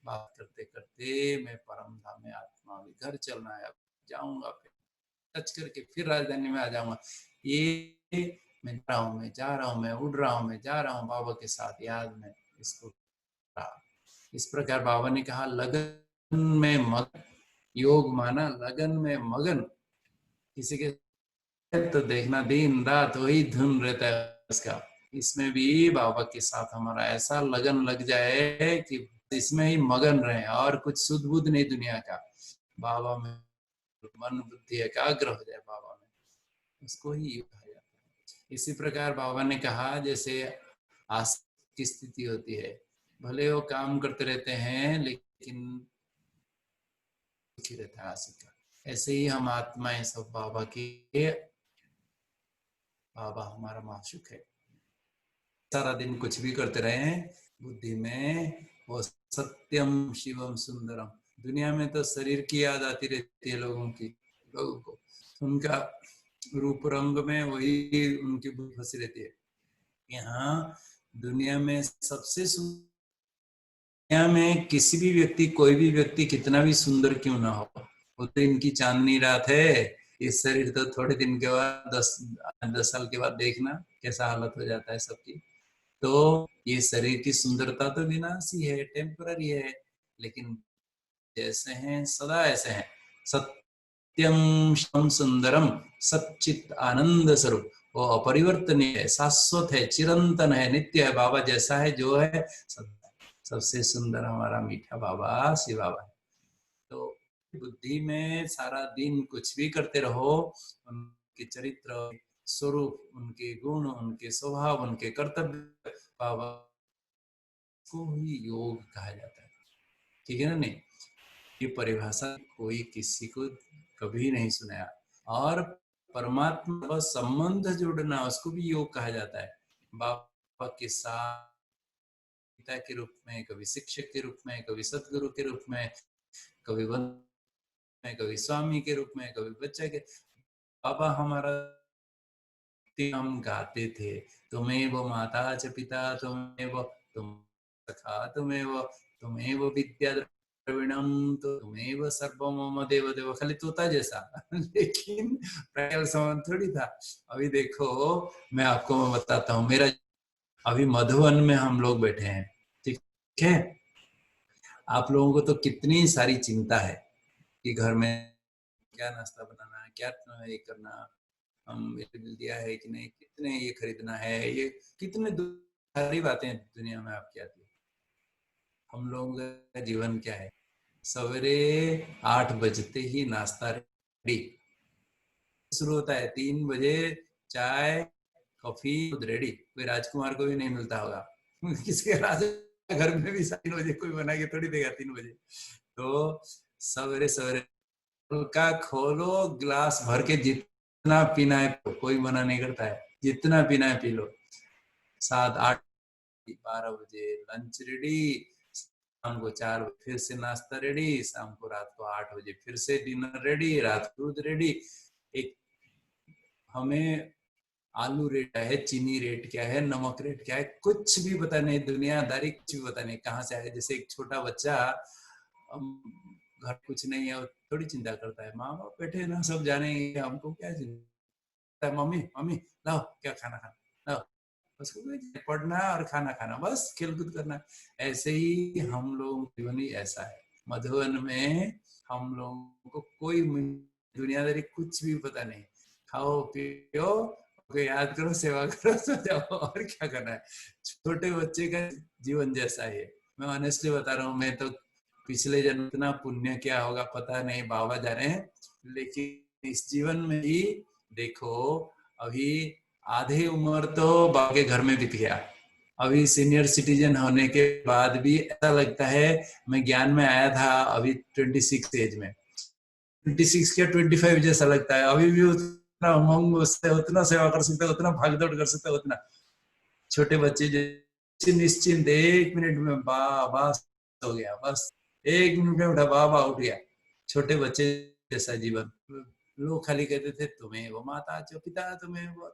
Speaker 3: बात करते करते मैं परम धाम में आत्मा में घर चलना है, जाऊंगा, फिर टच करके फिर राजधानी में आ जाऊंगा। ये मैं जा रहा हूँ, मैं जा रहा हूँ, मैं उड़ रहा हूँ, मैं जा रहा हूँ बाबा के साथ याद में। इसको इस प्रकार बाबा ने कहा लगन में मगन। योग माना लगन में मगन। किसी के तो देखना दिन रात वही धुन रहता है उसका। इसमें भी बाबा के साथ हमारा ऐसा लगन लग जाए कि इसमें ही मगन रहे और कुछ सुध बुध नहीं दुनिया का। बाबा में मन बुद्धि एकाग्र हो जाए बाबा में, उसको ही योग कहा जाता है। इसी प्रकार बाबा ने कहा जैसे आसक्ति की स्थिति होती है, भले वो काम करते रहते हैं लेकिन सुखी रहता है आसक्ति का। ऐसे ही हम आत्माएं सब बाबा की, बाबा हमारा माशूक है। सारा दिन कुछ भी करते रहे, बुद्धि में वो सत्यम शिवम सुंदरम। दुनिया में तो शरीर की याद आती रहती है लोगों को, उनका रूप रंग में वही उनकी बुद्धि फंसी रहती है। यहाँ दुनिया में सबसे दुनिया में किसी भी व्यक्ति, कोई भी व्यक्ति कितना भी सुंदर क्यों ना हो, वो तो इनकी चांदनी रात है, इस शरीर तो थोड़े दिन के बाद 10 साल के बाद देखना कैसा हालत हो जाता है सबकी। तो ये शरीर की सुंदरता तो विनाशी है, टेम्पररी है, लेकिन जैसे हैं सदा ऐसे हैं। सत्यम शिवम सुंदरम सच्चित आनंद स्वरूप, वो अपरिवर्तनीय है, शाश्वत है, चिरंतन है, नित्य है। बाबा जैसा है जो है सबसे सुंदर हमारा मीठा बाबा शिव बाबा है। तो बुद्धि में सारा दिन कुछ भी करते रहो, उनके चरित्र, स्वरूप, उनके गुण, उनके स्वभाव, उनके कर्तव्य, बाबा को ही योग कहा जाता है। ठीक है ना? नहीं, ये परिभाषा कोई किसी को कभी नहीं सुनाया। और परमात्मा का संबंध जोड़ना, उसको भी योग कहा जाता है। बाबा के साथ पिता के रूप में, कभी शिक्षक के रूप में, कभी सदगुरु के रूप में, कभी में, कभी स्वामी के रूप में, कभी बच्चे के। बाबा हमारा हम गाते थे, तुम्हें वो माता च पिता, तुम्हें वो तुम सखा, तुम्हें वो विद्या द्रविणम, तो तुम्हें वो सर्वम मम देव देव, खाली तोता जैसा लेकिन प्रैक्टिकल समझ थोड़ी था। अभी देखो मैं आपको बताता हूँ, मेरा अभी मधुबन में हम लोग बैठे हैं, ठीक है? आप लोगों को तो कितनी सारी चिंता है कि घर में क्या नाश्ता बनाना है, क्या ये करना, हम बिल दिया है कि नहीं, कितने ये खरीदना है, ये कितने सारी बातें दुनिया में आपकी आती है। हम लोगों का जीवन क्या है? सवेरे 8 बजते ही नाश्ता रेडी शुरू होता है, 3 बजे चाय कॉफी रेडी। कोई राजकुमार को भी नहीं मिलता होगा किसी के राजा घर में भी 3 बजे कोई बना के थोड़ी देगा 3 बजे। तो सवेरे सवेरे का खोलो, गिलास भर के जितना पीना है, कोई मना नहीं करता है, जितना पीना है पी लो। 7, 8, 12 बजे लंच रेडी, शाम को 4 बजे फिर से नाश्ता रेडी, शाम को रात को 8 बजे फिर से डिनर रेडी, रात को दूध रेडी। एक हमें आलू रेट क्या है, चीनी रेट क्या है, नमक रेट क्या है, कुछ भी पता नहीं, दुनियादारी कुछ भी पता नहीं, कहाँ से आए। जैसे एक छोटा बच्चा घर कुछ नहीं है, थोड़ी चिंता करता है, माँ बाप बैठे ना, सब जानेंगे, हमको क्या चिंता है, मम्मी मम्मी लाओ क्या खाना खाना, लाओ, उसको पढ़ना और खाना खाना, बस खेलकूद करना। ऐसे ही हम लोग जीवन ही ऐसा है। मधुबन में हम लोगों को कोई दुनियादारी कुछ भी पता नहीं, खाओ पियो, याद करो, सेवा करो, सो जाओ, और क्या करना है। छोटे बच्चे का जीवन जैसा है। मैं ऑनेस्टली बता रहा हूँ, मैं तो पिछले जन्म इतना पुण्य क्या होगा पता नहीं, बाबा जाने, लेकिन इस जीवन में ही देखो, अभी आधे उम्र तो बाबा के घर में बीत गया। अभी सीनियर सिटीजन होने के बाद भी ऐसा लगता है, मैं ज्ञान में आया था अभी 26 एज में, 26 या 25 जैसा लगता है। अभी भी उतना उमंग, उससे उतना सेवा कर सकते, उतना भागदौड़ कर सकते, उतना छोटे बच्चे जैसे निश्चिंत 1 मिनट में बाबा हो गया, बस 1 मिनट में उठा बाबा उठ गया, छोटे बच्चे जैसा जीवन। लोग खाली कहते थे तुम्हें वो माता जो पिता, तुम्हें वो,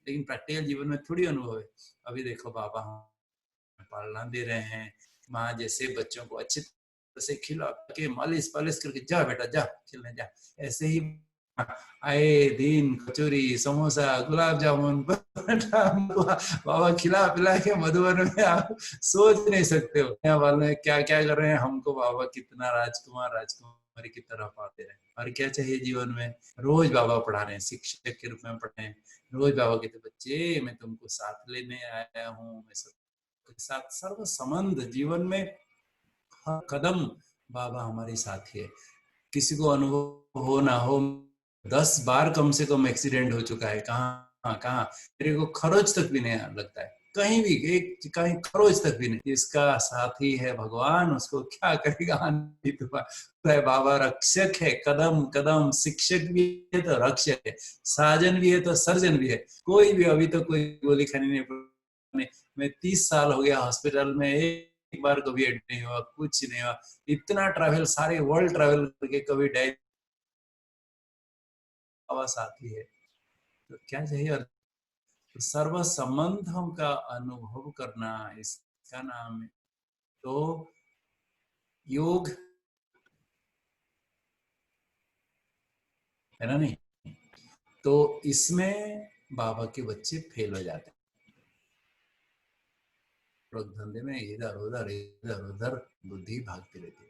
Speaker 3: लेकिन प्रैक्टिकल जीवन में थोड़ी अनुभव है। अभी देखो बाबा हम पालना दे रहे हैं, माँ जैसे बच्चों को अच्छी तरह से खिला के मालिश पालिश करके, जा बेटा जा खेलने जा, ऐसे ही आए दिन कचौरी समोसा गुलाब जामुन बाबा खिला पिला के मधुबन में आप सोच नहीं सकते हो यहाँ वाले क्या क्या कर रहे हैं। हमको बाबा कितना राजकुमार राजकुमारी की तरह पाते रहे। और क्या चाहिए जीवन में? रोज बाबा पढ़ा रहे हैं, शिक्षक के रूप में पढ़े हैं। रोज बाबा कहते बच्चे मैं तुमको साथ लेने आया हूँ, मैं सबके साथ सर्व संबंध जीवन में हर कदम बाबा हमारे साथ है। किसी को अनुभव हो ना हो, 10 बार कम से कम एक्सीडेंट हो चुका है, कहाँ कहाँ मेरे को खरोच तक भी नहीं लगता है, कहीं भी एक कहीं खरोच तक भी नहीं। इसका साथी है भगवान, उसको क्या करेगा है। बाबा रक्षक है, कदम कदम शिक्षक भी है तो रक्षक है, साजन भी है तो सर्जन भी है। कोई भी अभी तो कोई गोली खानी नहीं पड़ी। मैं 30 साल हो गया हॉस्पिटल में, एक बार कभी एडमिट नहीं हुआ, कुछ नहीं हुआ। इतना ट्रैवल, सारे वर्ल्ड ट्रैवल करके कभी डायरेक्ट आवाज आती है, तो क्या चाहिए? और सर्व संबंधों का अनुभव करना, इसका नाम है तो योग है ना नहीं? तो इसमें बाबा के बच्चे फेल हो जाते हैं, धंधे में इधर उधर बुद्धि भागती रहती है।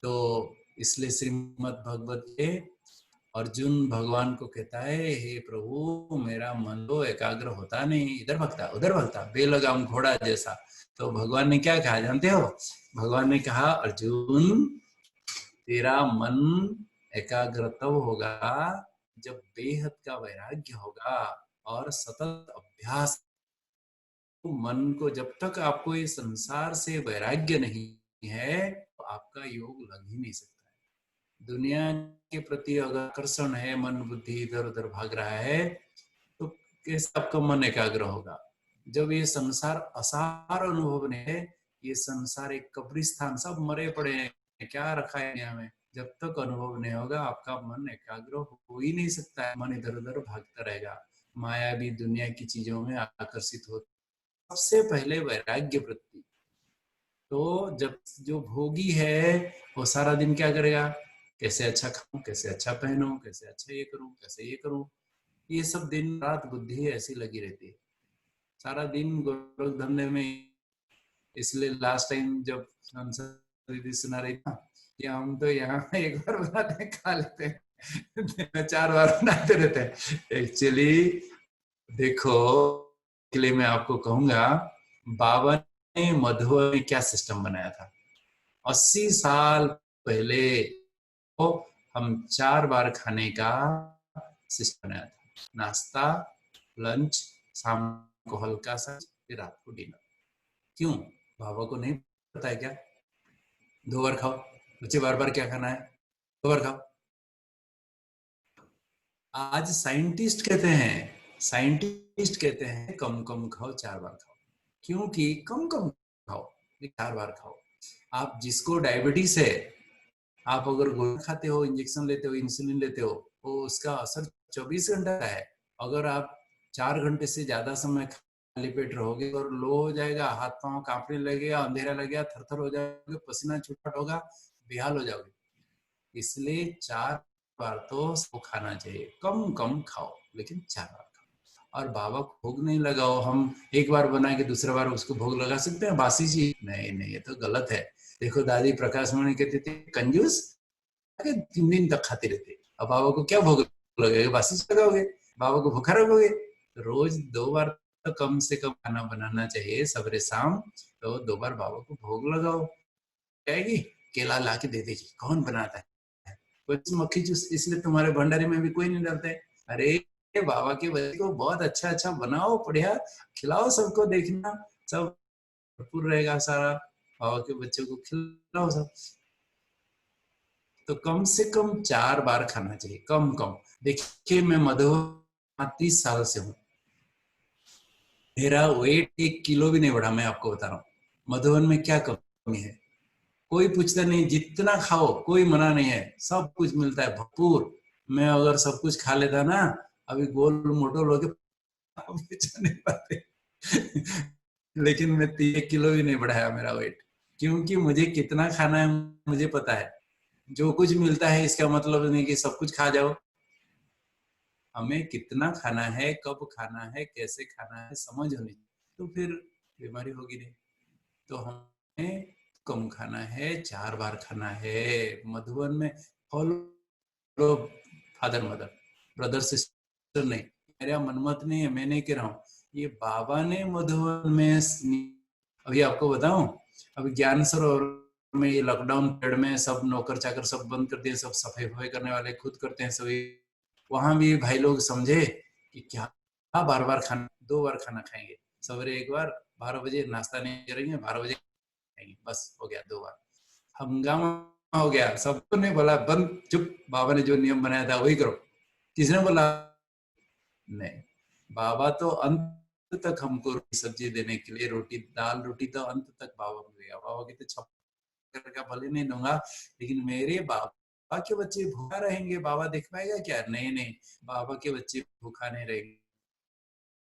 Speaker 3: तो इसलिए श्रीमद् भगवत के अर्जुन भगवान को कहता है, हे प्रभु मेरा मन तो एकाग्र होता नहीं, इधर भगता उधर भगता, बेलगाम घोड़ा जैसा। तो भगवान ने क्या कहा जानते हो? भगवान ने कहा, अर्जुन तेरा मन एकाग्र तब होगा जब बेहद का वैराग्य होगा और सतत अभ्यास। मन को जब तक आपको इस संसार से वैराग्य नहीं है तो आपका योग लग ही नहीं सकता है। दुनिया के प्रति अगर आकर्षण है, मन बुद्धि इधर उधर भाग रहा है, तो कैसे आपका मन एकाग्र होगा? जब ये संसार असार अनुभव नहीं है, ये संसार एक कब्रिस्तान, सब मरे पड़े हैं, क्या रखा है दुनिया में, जब तक अनुभव नहीं होगा आपका मन एकाग्र हो ही नहीं सकता है। मन इधर उधर भागता रहेगा, माया भी दुनिया की चीजों में आकर्षित हो। सबसे पहले वैराग्य वृत्ति। तो जब जो भोगी है वो सारा दिन क्या करेगा? कैसे अच्छा खाऊं, कैसे अच्छा पहनूं, कैसे अच्छा ये करूं, कैसे ये करूं, ये सब दिन रात बुद्धि ऐसी लगी रहती है, सारा दिन गोरख धंधे में। इसलिए लास्ट टाइम जब दीदी सुना रही था कि हम तो यहाँ एक बार बनाते हैं खा लेते हैं 4 बार बनाते रहते हैं। एक्चुअली देखो, इसलिए मैं आपको कहूंगा, बाबा ने मधुबन में क्या सिस्टम बनाया था 80 साल पहले, तो हम 4 बार खाने का सिस्टम बनाया था। नाश्ता, लंच, शाम को हल्का सा, फिर रात को डिनर। क्यों? बाबा को नहीं पता है क्या? 2 बार खाओ, बच्चे बार बार क्या खाना है, 2 बार खाओ। आज साइंटिस्ट कहते हैं कम कम खाओ, 4 बार खाओ। क्योंकि कम कम खाओ, 4 बार खाओ। आप जिसको डायबिटीज है, आप अगर गोली खाते हो, इंजेक्शन लेते हो, इंसुलिन लेते हो, तो उसका असर 24 घंटा का है। अगर आप 4 घंटे से ज्यादा समय खाली पेट रहोगे और लो हो जाएगा, हाथ पांव कांपने लगेगा, अंधेरा लगेगा, थरथर हो जाओगे, पसीना छूटफाट होगा, बेहाल हो जाओगे। इसलिए 4 बार तो सबको खाना चाहिए, कम कम खाओ लेकिन 4 बार खाओ। और बाबा को भोग नहीं लगाओ। हम एक बार बना के दूसरा बार उसको भोग लगा सकते हैं बासी चीज? नहीं, ये तो गलत है। देखो दादी प्रकाश मणि कहते थे, कंजूस 3 दिन तक खाते रहते। अब बाबा को क्या भोग लगेगा? बासी लगाओगे, बाबा को भूखा रखोगे? रोज 2 बार तो कम से कम खाना बनाना चाहिए, सवेरे शाम। तो 2 बार बाबा को भोग लगाओ। जाएगी, केला ला के दे देगी, कौन बनाता है? मक्खी जूस इसलिए तुम्हारे भंडारे में भी कोई नहीं डालता है। अरे बाबा के बच्चे को बहुत अच्छा अच्छा बनाओ, बढ़िया खिलाओ, सबको देखना, सब भरपूर रहेगा सारा। बाबा के बच्चों को खिलाओ सब। तो कम से कम 4 बार खाना चाहिए, कम कम। देखिए मैं मधुबन 30 साल से हूँ, मेरा वेट 1 किलो भी नहीं बढ़ा। मैं आपको बता रहा हूँ मधुबन में क्या कमी है। कोई पूछता नहीं, जितना खाओ, कोई मना नहीं है, सब कुछ मिलता है भरपूर। मैं अगर सब कुछ खा लेता ना, अभी गोल मोटो लोग नहीं पाते लेकिन मैं 3 किलो भी नहीं बढ़ाया मेरा वेट, क्योंकि मुझे कितना खाना है मुझे पता है। जो कुछ मिलता है इसका मतलब नहीं कि सब कुछ खा जाओ। हमें कितना खाना है, कब खाना है, कैसे खाना है समझ होनी, तो फिर बीमारी होगी नहीं। तो हमें कम खाना है, 4 बार खाना है। मधुबन में follow father mother, brother sister नहीं, मेरा मनमत नहीं है, मैं नहीं कह रहा हूँ। ये बाबा ने मधुबन में, अभी आपको बताऊं, अभी ज्ञान सरोवर में ये लॉकडाउन पीरियड में सब नौकर चाकर सब बंद कर दिए, सब सफाई वफाई करने वाले खुद करते हैं सभी। वहां भी भाई लोग समझे कि क्या बार बार खाना, 2 बार खाना खाएंगे, सवेरे 1 बार, 12 बजे नाश्ता नहीं करेंगे, 12 बजे खाएंगे, बस हो गया 2 बार। हंगामा हो गया, सबको ने बोला बंद, चुप, बाबा ने जो नियम बनाया था वही करो। किसने बोला? नहीं, बाबा तो अंत तक हमको रोटी सब्जी देने के लिए, रोटी दाल रोटी तो अंत तक बाबा को देगा। बाबा की तो छप्पर का भले नहीं दूंगा, लेकिन मेरे बाबा के बच्चे भूखा रहेंगे, बाबा देख पाएगा क्या? नहीं, बाबा के बच्चे भूखा नहीं रहेंगे,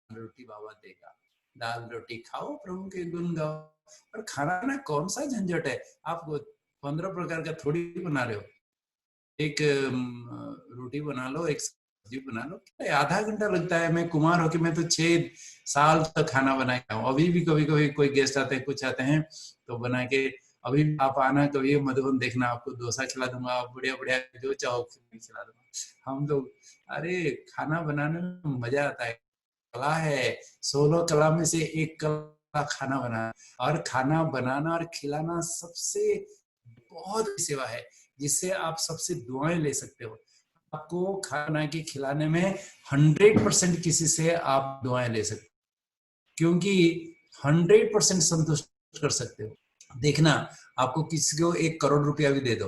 Speaker 3: रोटी बाबा देगा। दाल रोटी खाओ, प्रभु के गुण गाओ। और खाना ना कौन सा झंझट है, आप 15 प्रकार का थोड़ी बना रहे हो। एक रोटी बना लो, एक सब्जी बना लो, आधा घंटा लगता है। मैं कुमार होके मैं तो 6 साल तक खाना बनाया हूँ। अभी भी कभी कभी कोई गेस्ट आते हैं, कुछ आते हैं तो बना के, अभी आप आना कभी मधुबन देखना, आपको डोसा खिला दूंगा, बढ़िया बढ़िया जो चाहो खिला दूंगा। हम लोग, अरे खाना बनाने में मजा आता है, कला है। 16 कला में से एक कला खाना बनाना, और खाना बनाना और खिलाना सबसे बहुत बड़ी सेवा है, जिससे आप सबसे दुआएं ले सकते हो। आपको खाना के खिलाने में 100% किसी से आप दुआएं ले सकते हो, क्योंकि 100% संतुष्ट कर सकते हो। देखना, आपको किसी को 1 करोड़ रुपया भी दे दो,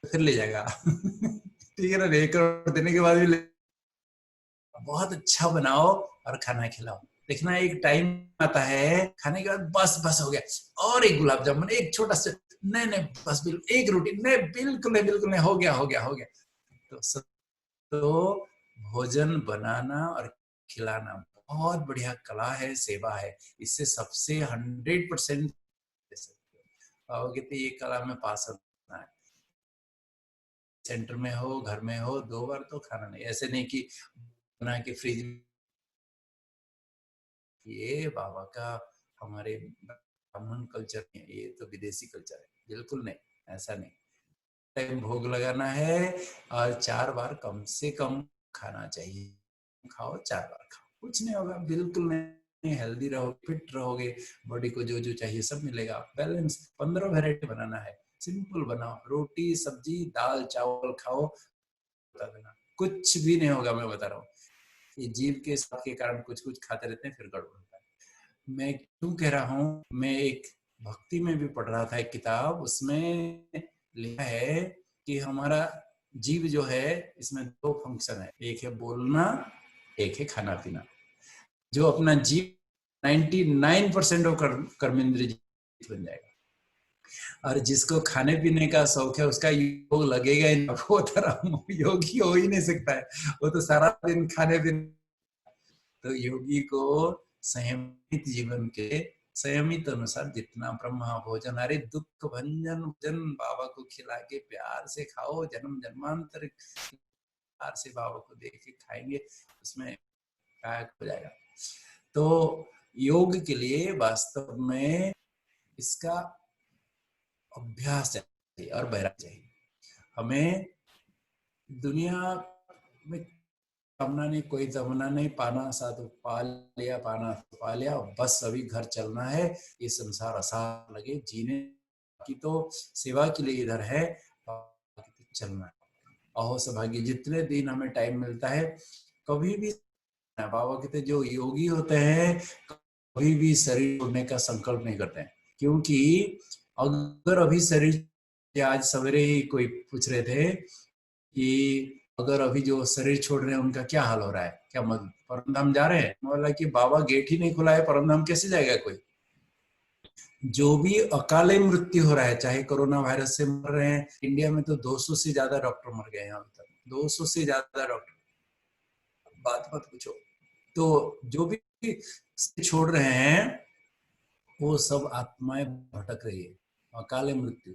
Speaker 3: फिर ले जाएगा ठीक है ना। 1 करोड़ देने के बाद भी बहुत अच्छा बनाओ और खाना खिलाओ। देखना एक टाइम आता है खाने के बाद बस बस हो गया, और एक गुलाब जामुन, एक छोटा सा, नहीं नहीं बस बिल्कुल, एक रोटी, नहीं बिल्कुल नहीं, बिल्कुल नहीं, हो गया हो गया हो गया। तो भोजन बनाना और खिलाना बहुत बढ़िया कला है, सेवा है। इससे सबसे 100% दे सकते हो। और कहते ये कला में पास होना है। सेंटर में हो, घर में हो, 2 बार तो खाना नहीं, ऐसे नहीं कि बना के फ्रिज में। ये बाबा का हमारे ब्राह्मण कल्चर में, ये तो विदेशी कल्चर है, बिल्कुल नहीं, ऐसा नहीं। टाइम भोग लगाना है और 4 बार कम से कम खाना चाहिए। खाओ, 4 बार खाओ, कुछ नहीं होगा, बिल्कुल नहीं, हेल्दी रहोगे, फिट रहोगे, बॉडी को जो जो चाहिए सब मिलेगा। बैलेंस 15 वैरायटी बनाना है, सिंपल बनाओ, रोटी सब्जी दाल चावल खाओ, बता देना कुछ भी नहीं होगा। मैं बता रहा हूँ, ये जीव के साथ के कारण कुछ कुछ खाते रहते हैं, फिर गड़बड़ होता है। मैं क्यों कह रहा हूँ, मैं एक भक्ति में भी पढ़ रहा था एक किताब, उसमें लिखा है कि हमारा जीव जो है, इसमें 2 फंक्शन है, एक है बोलना, एक है खाना पीना। जो अपना जीव 99% कर्मेंद्रिय जीव बन जाएगा, और जिसको खाने पीने का शौक है उसका योग लगेगा ही नहीं, वो तरह योगी हो ही नहीं सकता है, वो तो सारा दिन खाने पीने। तो योगी को संयमित जीवन के संयमित अनुसार जितना ब्रह्मा भोजन, अरे दुख भंजन भोजन बाबा को खिला के प्यार से खाओ, जन्म जन्मांतर प्यार से बाबा को देख के खाएंगे, उसमें कायक हो जाएगा। तो योग के लिए वास्तव में इसका अभ्यास चाहिए और वैराग्य चाहिए। हमें दुनिया में तमना नहीं, कोई तमना नहीं, पाना सा तो पा लिया, पाना तो पा लिया, बस अभी घर चलना है, ये संसार आसान लगे जीने की, तो सेवा के लिए इधर है, चलना है। अहो सौभाग्य, जितने दिन हमें टाइम मिलता है, कभी भी बाबा कहते जो योगी होते हैं कभी भी शरीर छोड़ने का संकल्प नहीं करते हैं, क्योंकि अगर अभी शरीर, आज सवेरे ही कोई पूछ रहे थे कि अगर अभी जो शरीर छोड़ रहे हैं उनका क्या हाल हो रहा है, क्या मतलब परमधाम जा रहे हैं? बोला कि बाबा गेट ही नहीं खुला है, परमधाम कैसे जाएगा कोई? जो भी अकाले मृत्यु हो रहा है, चाहे कोरोना वायरस से मर रहे हैं, इंडिया में तो 200 से ज्यादा डॉक्टर मर गए हैं अभी तक, 200 से ज्यादा डॉक्टर, बात मत पूछो। तो जो भी छोड़ रहे हैं वो सब आत्माएं भटक रही है, अकाले मृत्यु।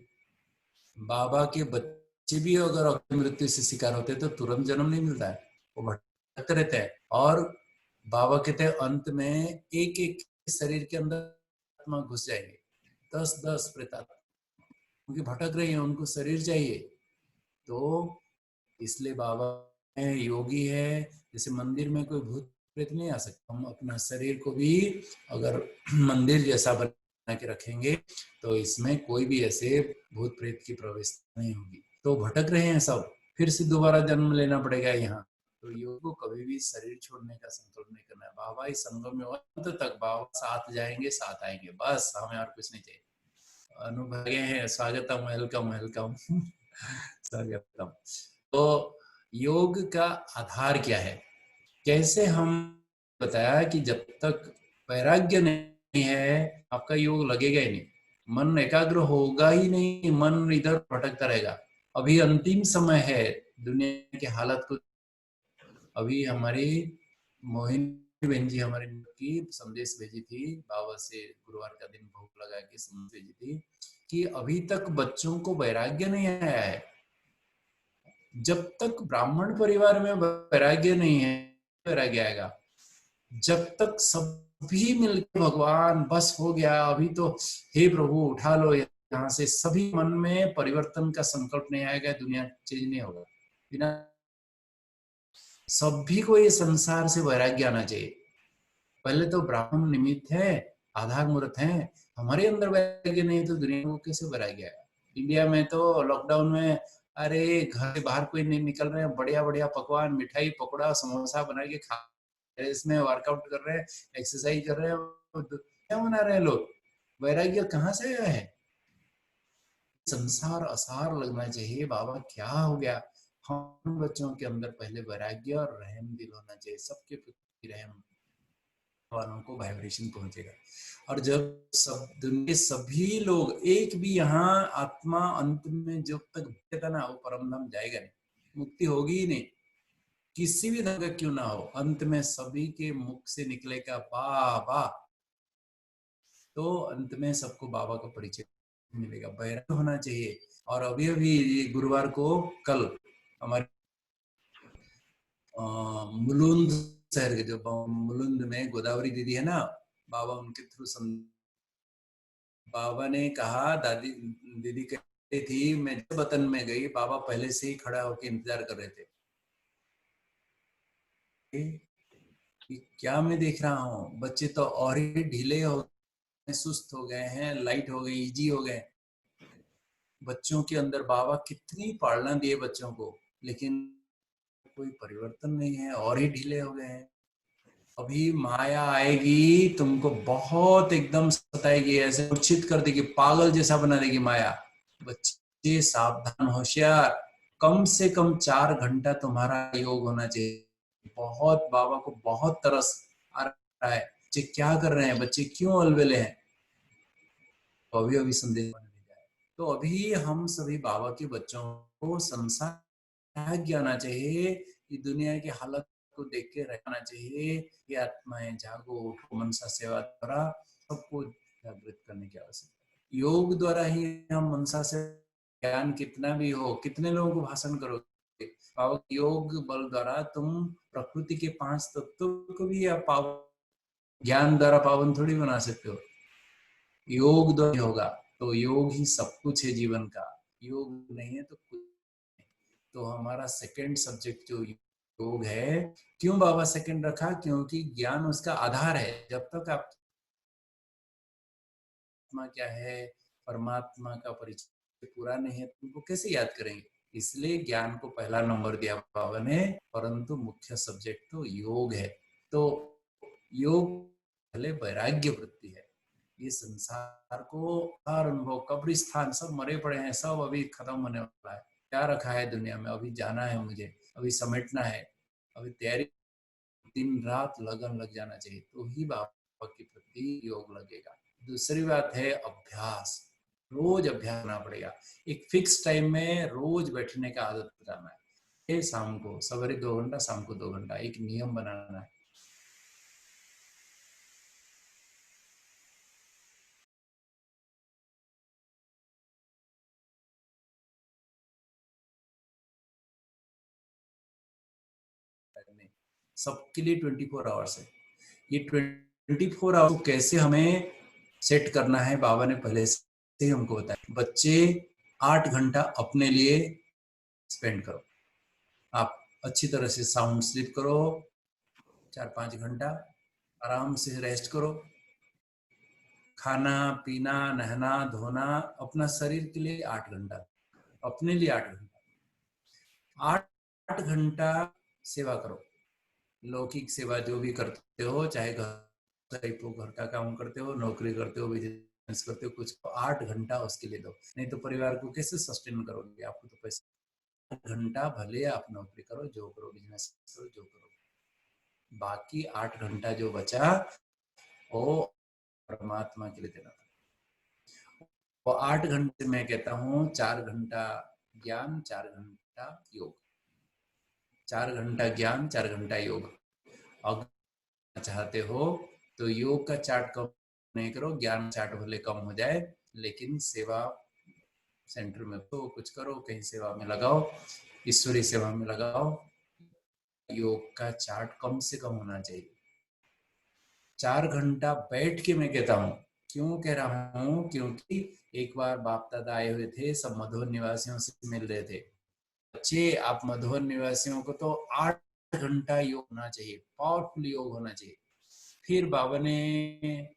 Speaker 3: बाबा के बच्चे भी अगर अकाल मृत्यु से शिकार होते हैं तो तुरंत जन्म नहीं मिलता है, वो भटकते रहते हैं। और बाबा कहते हैं अंत में एक एक शरीर के अंदर आत्मा घुस जाएंगे, 10-10 प्रेतात्मा, क्योंकि भटक रही है, उनको शरीर चाहिए। तो इसलिए बाबा योगी है, जैसे मंदिर में कोई भूत प्रेत नहीं आ सकता, हम अपना शरीर को भी अगर मंदिर जैसा बना के रखेंगे तो इसमें कोई भी ऐसे भूत प्रेत की प्रवेश नहीं होगी। तो भटक रहे हैं सब, फिर से दोबारा जन्म लेना पड़ेगा यहाँ। तो योग को कभी भी शरीर छोड़ने का संकल्प नहीं करना है। बाबा इस संगम में अंत तक बाबा साथ जाएंगे, साथ आएंगे, बस हमें और कुछ नहीं चाहिए। अनुभव है, स्वागतम, वेलकम वेलकम स्वागतम। तो योग का आधार क्या है, कैसे हम बताया कि जब तक वैराग्य नहीं है आपका योग लगेगा ही नहीं, मन एकाग्र होगा ही नहीं, मन इधर भटकता रहेगा। अभी अंतिम समय है दुनिया की हालत को, अभी हमारी मोहिनी बहन जी हमारी की संदेश भेजी थी, बाबा से गुरुवार का दिन भोग लगा के संदेश भेजी थी कि अभी तक बच्चों को वैराग्य नहीं आया है। जब तक ब्राह्मण परिवार में वैराग्य नहीं है, वैराग्य आएगा। जब तक सभी मिलकर भगवान बस हो गया, अभी तो हे प्रभु उठा लो यहाँ से, सभी मन में परिवर्तन का संकल्प नहीं आएगा, दुनिया चेंज नहीं होगा। बिना सभी को ये संसार से वैराग्य आना चाहिए। पहले तो ब्राह्मण निमित्त है, आधार मूर्त है, हमारे अंदर वैराग्य नहीं है तो दुनिया को कैसे वैराग्य आएगा। इंडिया में तो लॉकडाउन में अरे घर से बाहर कोई नहीं निकल रहे हैं, बढ़िया बढ़िया पकवान, मिठाई, पकौड़ा, समोसा बना के खा, इसमें वर्कआउट कर रहे हैं, एक्सरसाइज कर रहे हैं, क्या मना रहे हैं लोग। वैराग्य कहाँ से आया है? संसार असार लगना चाहिए, बाबा क्या हो गया। हम बच्चों के अंदर पहले वैराग्य और रहम दिल होना चाहिए, सबके प्रति रहम वालों को वाइब्रेशन पहुंचेगा। और जब सब दुनिया सभी लोग एक भी यहाँ आत्मा अंत में जब तक भेटेगा ना, वो परम धाम जाएगा नहीं, मुक्ति होगी ही नहीं, किसी भी तरह का क्यों ना हो। अंत में सभी के मुख से निकलेगा बाबा, तो अंत में सबको बाबा का परिचय मिलेगा। वैराग्य होना चाहिए। और अभी अभी ये गुरुवार को, कल हमारे मुलुंद शहर के, जो मुलुंद में गोदावरी दीदी है ना, बाबा उनके थ्रू बाबा ने कहा, दादी दीदी कहती थी मैं जब वतन में गई, बाबा पहले से ही खड़ा होकर इंतजार कर रहे थे कि क्या मैं देख रहा हूँ। बच्चे तो और ही ढीले हो गए, सुस्त हो गए हैं, लाइट हो गई, इजी हो गए। बच्चों के अंदर बाबा कितनी पालना दिए बच्चों को, लेकिन कोई परिवर्तन नहीं है, और ही ढीले हो गए हैं। अभी माया आएगी, तुमको बहुत एकदम सताएगी, ऐसे मूर्छित कर देगी, पागल जैसा बना देगी माया। बच्चे सावधान, होशियार, कम से कम 4 घंटा तुम्हारा योग होना चाहिए। बहुत बाबा को बहुत तरस आ रहा है, बच्चे क्या कर रहे हैं, बच्चे क्यों अलबेले हैं। तो अभी संदेश तो अभी हम सभी बाबा के बच्चों को संसार आना चाहिए, कि दुनिया की हालत को देख के रहना चाहिए। ये आत्माएं जागो, उठो, मनसा सेवा द्वारा सबको जागृत करने की आवश्यकता। योग द्वारा ही हम मनसा से, ज्ञान कितना भी हो, कितने लोगों को भाषण करोगे, योग बल द्वारा तुम प्रकृति के 5 तत्वों को भी आप पावन, ज्ञान द्वारा पावन थोड़ी बना सकते हो, योग द्वारा होगा। तो योग ही सब कुछ है जीवन का, योग नहीं है तो कुछ नहीं। तो हमारा सेकंड सब्जेक्ट जो योग है, क्यों बाबा सेकंड रखा, क्योंकि ज्ञान उसका आधार है। जब तक आप आत्मा क्या है, परमात्मा का परिचय पूरा नहीं है, तुमको कैसे याद करेंगे। इसलिए ज्ञान को पहला नंबर दिया बाबा ने, परंतु मुख्य सब्जेक्ट तो योग है। तो योग पहले वैराग्य वृत्ति है। ये संसार को हर अनुभव, कब्रिस्तान सब मरे पड़े हैं, सब अभी खत्म होने वाला है। क्या रखा है दुनिया में, अभी जाना है मुझे, अभी समेटना है, अभी तैयारी, दिन रात लगन लग जाना चाहिए, तो ही बाबा के प्रति योग लगेगा। दूसरी बात है अभ्यास, रोज अभ्यास करना पड़ेगा। एक फिक्स टाइम में रोज बैठने का आदत बनाना है। शाम को सवेरे 2 घंटा, शाम को 2 घंटा, एक नियम बनाना है। सबके लिए 24 आवर्स है। ये 24 आवर्स को कैसे हमें सेट करना है, बाबा ने पहले से हमको बताया। बच्चे 8 घंटा अपने लिए स्पेंड करो, आप अच्छी तरह से साउंड स्लीप करो, 4-5 घंटा आराम से रेस्ट करो, खाना पीना, नहाना धोना, अपना शरीर के लिए 8 घंटा, अपने लिए 8 घंटा, 8 घंटा सेवा करो। लौकिक सेवा जो भी करते हो, चाहे घर का काम करते हो, नौकरी करते हो, बिजनेस करते हो, कुछ 8 घंटा उसके लिए दो। नहीं तो परिवार को कैसे सस्टेन करोगे, आपको तो पैसे। 8 घंटा भले आप नौकरी करो, जो करो, बिजनेस करो, जो करो, बाकी 8 घंटा जो बचा वो परमात्मा के लिए देना था। वो 8 घंटे मैं कहता हूँ 4 घंटा ज्ञान, 4 घंटा योग, 4 घंटा ज्ञान, 4 घंटा योग। अगर चाहते हो तो योग का चार्ट कम नहीं करो, ज्ञान चार्ट भले कम हो जाए, लेकिन सेवा सेंटर में तो कुछ करो, कहीं सेवा में लगाओ, ईश्वरीय सेवा में लगाओ। योग का चार्ट कम से कम होना चाहिए। 4 घंटा बैठ के, मैं कहता हूँ, क्यों कह रहा हूँ, क्योंकि एक बार बाप दादा आए हुए थे, सब मधुबन निवासियों से मिल रहे थे। बच्चे, आप मधुबन निवासियों को तो 8 घंटा योग होना चाहिए, पावरफुल योग होना चाहिए। फिर बाबा ने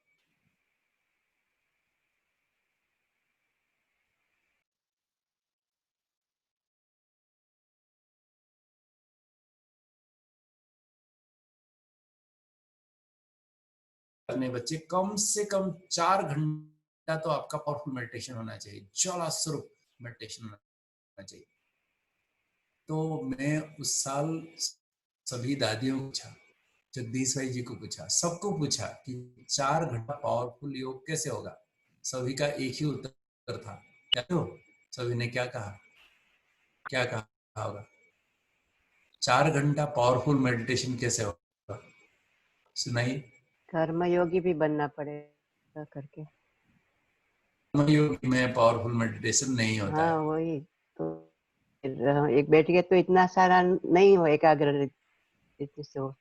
Speaker 3: बच्चे कम से कम 4 घंटा तो आपका पावरफुल मेडिटेशन होना चाहिए, ज्वाला स्वरूप मेडिटेशन होना चाहिए। तो मैं उस साल सभी दादियों को पूछा, जगदीश भाई जी को पूछा, सबको पूछा कि 4 घंटा पावरफुल योग कैसे होगा। सभी का एक ही उत्तर था, क्या हो? सभी ने क्या कहा, क्या कहा होगा? 4 घंटा पावरफुल मेडिटेशन कैसे होगा? सुनाइए।
Speaker 4: कर्मयोगी भी बनना पड़ेगा करके।
Speaker 3: कर्मयोगी में पावरफुल मेडिटेशन नहीं होता
Speaker 4: हाँ
Speaker 3: है।
Speaker 4: वही तो, एक बैठ के तो इतना सारा नहीं हो, एकाग्र से हो।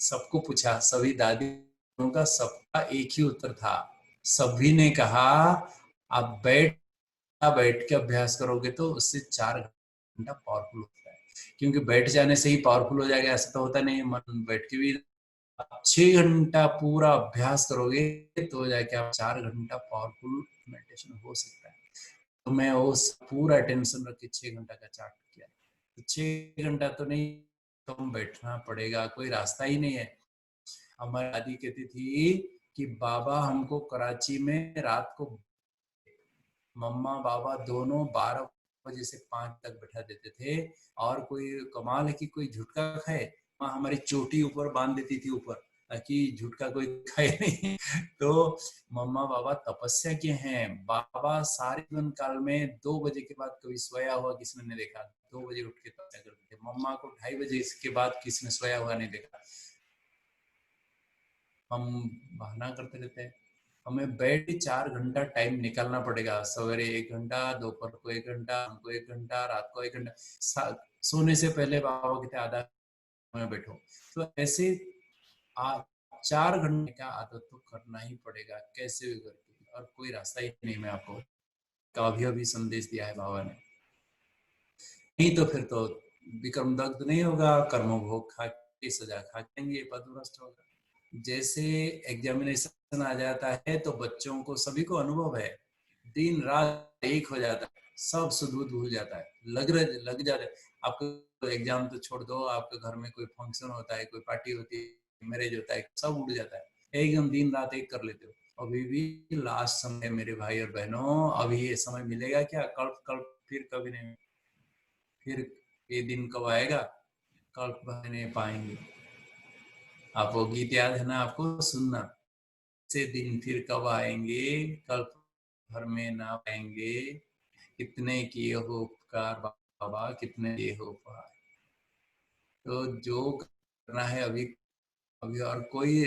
Speaker 3: सबको पूछा, सभी दादियों का सबका एक ही उत्तर था। सभी ने कहा आप बैठ के अभ्यास करोगे तो उससे 4 घंटा पावरफुल होता है। क्योंकि बैठ जाने से ही पावरफुल हो जाएगा ऐसा तो होता नहीं है। मन बैठ के भी 6 घंटा पूरा अभ्यास करोगे तो जाके आप 4 घंटा पावरफुल मेडिटेशन हो सकता है। तो मैं उस पूरा टेंशन रख के 6 घंटा का चार्ट किया। तो 6 घंटा तो नहीं, तो हम बैठना पड़ेगा, कोई रास्ता ही नहीं है। हमारी दादी कहती थी कि बाबा हमको कराची में रात को, मम्मा बाबा दोनों 12 बजे से 5 तक बैठा देते थे। और कोई कमाल है कि कोई झुटका खाए, माँ हमारी चोटी ऊपर बांध देती थी ऊपर, ताकि झुटका कोई खाए नहीं। तो मम्मा बाबा तपस्या के हैं। बाबा सारे जीवन काल में 2 बजे के बाद कभी सोया हुआ किसी ने नहीं देखा। 2 बजे उठ के तपस्या करते थे। मम्मा को 2:30 बजे के बाद किसी ने सोया हुआ नहीं देखा। हम बहाना करते रहते हैं। हमें बैठ 4 घंटा टाइम निकालना पड़ेगा। सवेरे 1 घंटा, दोपहर को 1 घंटा, शाम को 1 घंटा, रात को 1 घंटा, सोने से पहले बाबा कहते आधा में बैठो। तो ऐसे 4 घंटे का आदत तो करना ही पड़ेगा कैसे भी करके, और कोई रास्ता ही नहीं। मैं आपको कभी अभी संदेश दिया है बाबा ने, नहीं तो फिर तो विक्रम दग्ध नहीं होगा, कर्मभोग खा के सजा खाएंगे, पदभ्रष्ट होगा। जैसे एग्जामिनेशन आ जाता है तो बच्चों को सभी को अनुभव है, दिन रात एक हो जाता है, सब सुध-बुध भूल जाता है, लग जाता है। आपको एग्जाम तो छोड़ दो, आपके घर में कोई फंक्शन होता है, कोई पार्टी होती है, मैरिज होता है, सब उड़ जाता है, एकदम दिन रात एक कर लेते हो। अभी भी लास्ट समय मेरे भाई और बहनों, अभी ये समय मिलेगा क्या? कल फिर कभी नहीं। फिर ये दिन कब आएगा? कल भर नहीं पाएंगे। आप वो गीत याद है ना आपको, सुनना, से दिन फिर कब आएंगे, कल भर में ना पाएंगे, कितने किए हो उपकार बाबा, कितने किए हो उपहार। तो जो करना है अभी, अभी और कोई,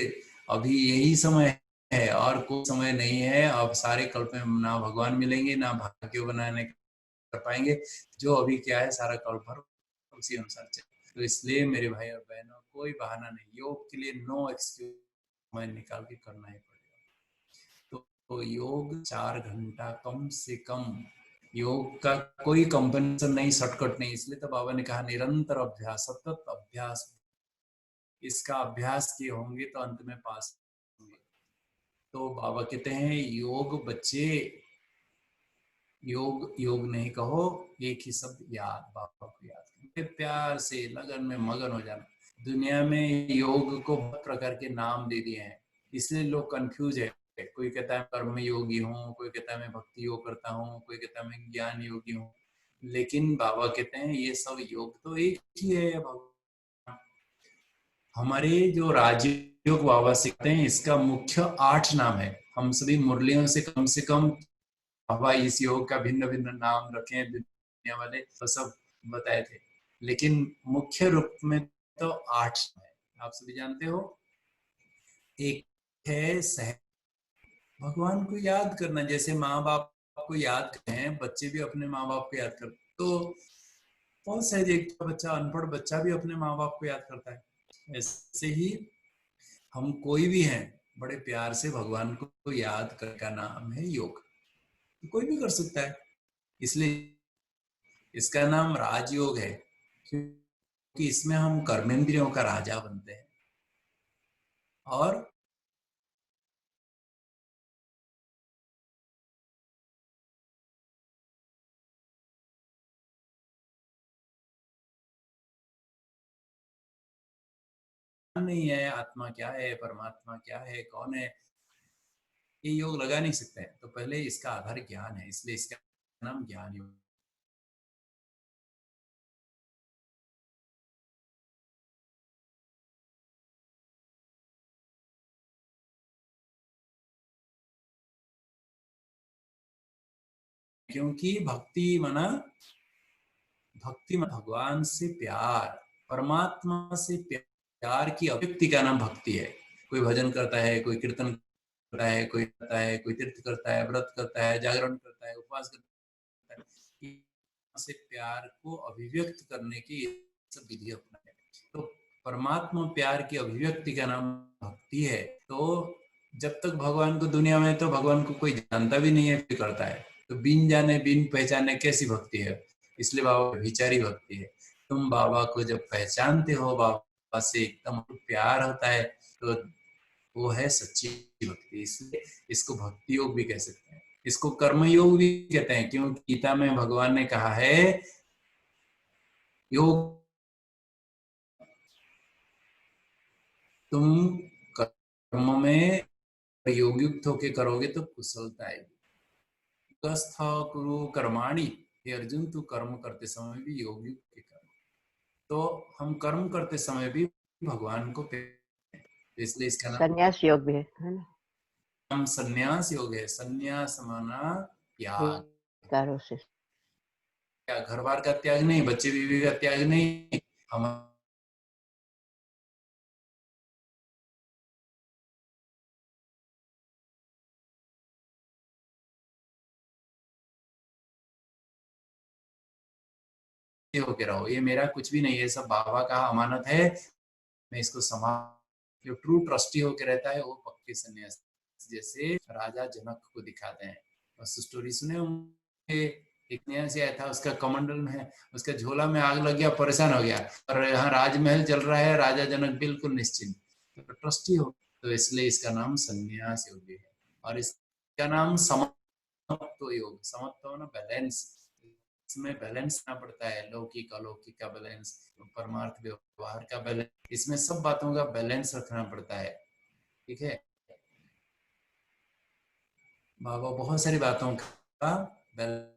Speaker 3: अभी यही समय है और कोई समय नहीं है। अब सारे कल्प में ना भगवान मिलेंगे, ना भाग्य बनाने कर पाएंगे। जो अभी क्या है सारा कल्प भर उसी अनुसार चले। तो इसलिए मेरे भाई और बहनों, कोई बहाना नहीं, योग के लिए नो एक्सक्यूज, समय निकाल के करना ही पड़ेगा। तो योग 4 घंटा कम से कम, योग का कोई कॉम्बिनेशन नहीं, शॉर्टकट नहीं। इसलिए तो बाबा ने कहा निरंतर अभ्यास, सतत अभ्यास। इसका अभ्यास किए होंगे तो अंत में पास होंगे। तो बाबा कहते हैं योग बच्चे, योग नहीं कहो, एक ही शब्द याद, बाबा को याद करके प्यार से लगन में मगन हो जाना। दुनिया में योग को बहुत प्रकार के नाम दे दिए हैं, इसलिए लोग कंफ्यूज है। कोई कहता है कर्म योगी हूँ, कोई कहता है मैं भक्ति योग करता हूँ, कोई कहता है मैं ज्ञान योगी हूँ। लेकिन बाबा कहते हैं ये सब योग तो एक ही है। भगवान हमारे जो राजयोग बाबा सीखते हैं, इसका मुख्य 8 नाम है। हम सभी मुरलियों से कम बाबा इस योग का भिन्न भिन्न नाम रखे, दुनिया वाले तो सब बताए थे, लेकिन मुख्य रूप में तो 8 है। आप सभी जानते हो। एक है भगवान को याद करना, जैसे माँ बाप को याद करते हैं, बच्चे भी अपने माँ बाप को याद करते, तो बहुत सहज एक बच्चा, अनपढ़ बच्चा भी अपने माँ बाप को याद करता है। ऐसे ही हम कोई भी हैं, बड़े प्यार से भगवान को याद करने का नाम है योग। तो कोई भी कर सकता है, इसलिए इसका नाम राजयोग है, क्योंकि इसमें हम कर्मेंद्रियों का राजा बनते हैं। और नहीं है आत्मा क्या है, परमात्मा क्या है, कौन है, ये योग लगा नहीं सकते हैं। तो पहले इसका आधार ज्ञान है, इसलिए इसका नाम ज्ञान योग। क्योंकि भक्ति मना, भक्ति में भगवान से प्यार, परमात्मा से प्यार की अभिव्यक्ति का नाम भक्ति है। कोई भजन करता है, कोई कीर्तन करता है, कोई करता है, कोई तीर्थ करता है, व्रत करता है, जागरण करता है, उपवास करता है, से प्यार को अभिव्यक्त करने की सब विधि अपनाए। तो परमात्मा प्यार की अभिव्यक्ति का नाम भक्ति है। तो जब तक भगवान को दुनिया में, तो भगवान को कोई जानता भी नहीं है, फिर करता है, तो बिन जाने बिन पहचाने कैसी भक्ति है। इसलिए बाबा विचारी भक्ति है। तुम बाबा को जब पहचानते हो, बाबा से एकदम प्यार होता है, तो वो है सच्ची भक्ति। इसलिए इसको भक्ति योग भी कह सकते हैं, इसको कर्म योग भी कहते हैं, क्योंकि गीता में भगवान ने कहा है योग तुम कर्म में योग युक्त होके करोगे तो कुशलता आएगी। कुरु कर्माणि, हे अर्जुन तू कर्म करते समय भी योग युक्त के कर्म। तो हम कर्म करते समय भी भगवान को, इसलिए इसका नाम
Speaker 4: संन्यास योग भी है ना?
Speaker 3: नाम संन्यास योग है। संन्यास माना त्याग,
Speaker 4: कारों से
Speaker 3: क्या घर बार का त्याग नहीं, बच्चे बीवी का त्याग नहीं, हम होके रहो, ये मेरा कुछ भी नहीं है, सब बाबा का अमानत है, मैं इसको संभाल। जो ट्रू ट्रस्टी होके रहता है वो पक्के सन्यासी, जैसे राजा जनक को दिखाते हैं। बस स्टोरी सुने होंगे, एक सन्यासी आया था, उसका कमंडल में, उसका झोला में आग लग गया, परेशान हो गया, और यहाँ राजमहल चल रहा है, राजा जनक बिल्कुल निश्चिंत, तो ट्रस्टी हो। तो इसलिए इसका नाम संन्यास योग है। और इसका नाम समत्व योग, समत्व ना बैलेंस, इसमें बैलेंस करना पड़ता है, लौकिक अलौकिक का बैलेंस, परमार्थ व्यवहार का बैलेंस, इसमें सब बातों का बैलेंस रखना पड़ता है। ठीक है, बाबा बहुत सारी बातों का बैलेंस,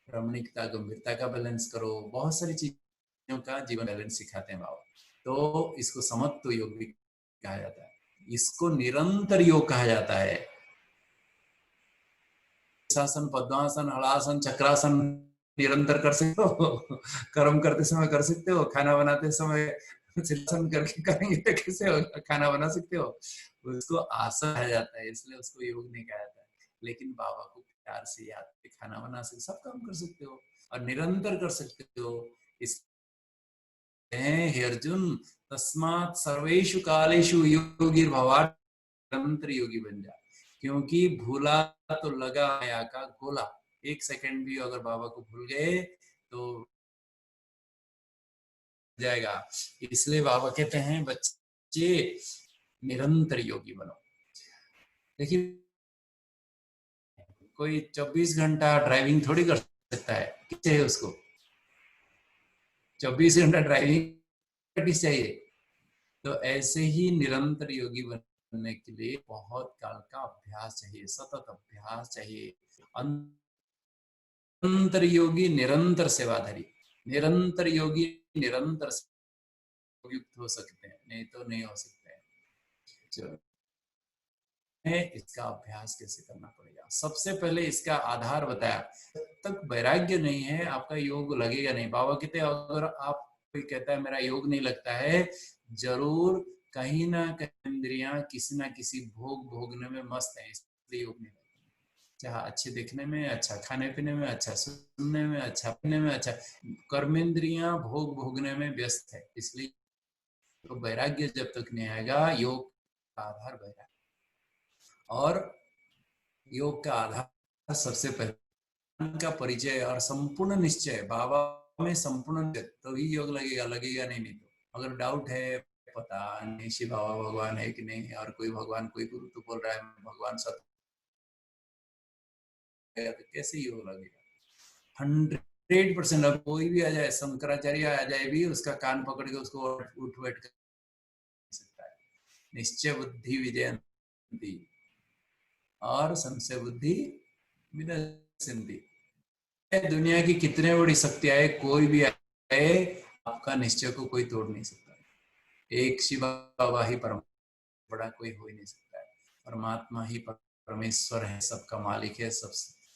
Speaker 3: रमणीकता, गंभीरता का बैलेंस करो, बहुत सारी चीजों का जीवन बैलेंस सिखाते हैं बाबा। तो इसको समत्व योग भी कहा जाता है, इसको निरंतर योग कहा जाता है। शासन, पद्मासन, हलासन, चक्रासन निरंतर कर सकते हो, कर्म करते समय कर सकते हो, खाना बनाते समय सिद्धासन करके करेंगे तो कैसे होगा, खाना बना सकते हो, उसको आसन कहा जाता है, इसलिए उसको योग नहीं कहा जाता है। लेकिन बाबा को प्यार से याद के खाना बना सकते, सब काम कर सकते हो और निरंतर कर सकते हो। इस हे अर्जुन तस्मात् सर्वेषु कालेषु योगिर भवा, निरंतर योगी बन जा। क्योंकि भूला तो लगा माया का गोला, एक सेकंड भी अगर बाबा को भूल गए तो जाएगा। इसलिए बाबा कहते हैं बच्चे निरंतर योगी बनो। देखिए कोई 24 घंटा ड्राइविंग थोड़ी कर सकता है, किसे है उसको 24 घंटा ड्राइविंग प्रैक्टिस चाहिए। तो ऐसे ही निरंतर योगी बनने के लिए बहुत काल का अभ्यास चाहिए, सतत अभ्यास चाहिए। निरंतर योगी निरंतर सेवाधारी, निरंतर योगी निरंतर युक्त हो सकते हैं, नहीं तो नहीं हो सकते हैं। इसका अभ्यास कैसे करना पड़ेगा। सबसे पहले इसका आधार बताया। जब तक वैराग्य नहीं है आपका योग लगेगा नहीं। बाबा कहते अगर आप कोई कहता है मेरा योग नहीं लगता है, जरूर कहीं ना कहीं इंद्रियां किसी ना किसी भोग भोगने में मस्त है, इसलिए योग नहीं लगता। चाहे अच्छे देखने में, अच्छा खाने पीने में, अच्छा सुनने में, अच्छा पीने में, अच्छा कर्मेंद्रियां भोग भोगने में व्यस्त है, इसलिए तो वैराग्य जब तक नहीं आएगा, योग का आधार वैराग्य। और योग का आधार सबसे पहले का परिचय और संपूर्ण निश्चय। बाबा में संपूर्ण निश्चय तो ही योग लगेगा, लगेगा नहीं तो अगर डाउट है, पता नहीं शिव बाबा भगवान है कि नहीं, और कोई भगवान कोई गुरु तो बोल रहा है भगवान सत्य, तो कैसे योग लगेगा। 100% अब कोई भी आ जाए, शंकराचार्य आ जाए भी, उसका कान पकड़ के उसको उठ बैठ कर सकता है। निश्चय बुद्धि विजयंती और संशय बुद्धि विनश्यन्ति। दुनिया की कितने बड़ी शक्ति आए, कोई भी आए, आपका निश्चय को कोई तोड़ नहीं सकता। एक शिव बाबा ही परम, बड़ा कोई हो ही नहीं सकता है। परमात्मा ही परमेश्वर है, सबका मालिक है, सब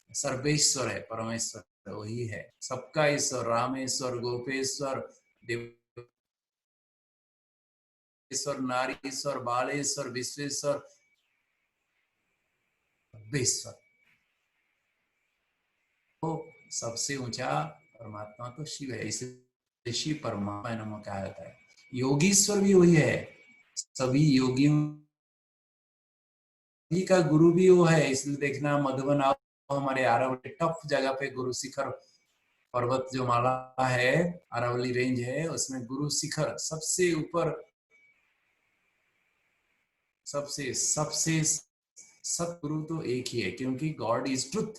Speaker 3: सर्वेश्वर है, परमेश्वर वही है, सबका ईश्वर, रामेश्वर, गोपेश्वर, देवेश्वर, नारीश्वर, बालेश्वर, विश्वेश्वर, विश्वर। तो सबसे ऊंचा परमात्मा तो शिव है, इसलिए शिव परमात्मा नमः कहा जाता है। योगीश्वर भी वही है, सभी योगियों का गुरु भी वो है। इसलिए देखना मधुबन आओ, हमारे अरावली टफ जगह पे गुरु शिखर पर्वत जो माला है, अरावली रेंज है, उसमें गुरु शिखर सबसे ऊपर, सबसे सबसे सतगुरु तो एक ही है, क्योंकि गॉड इज ट्रुथ,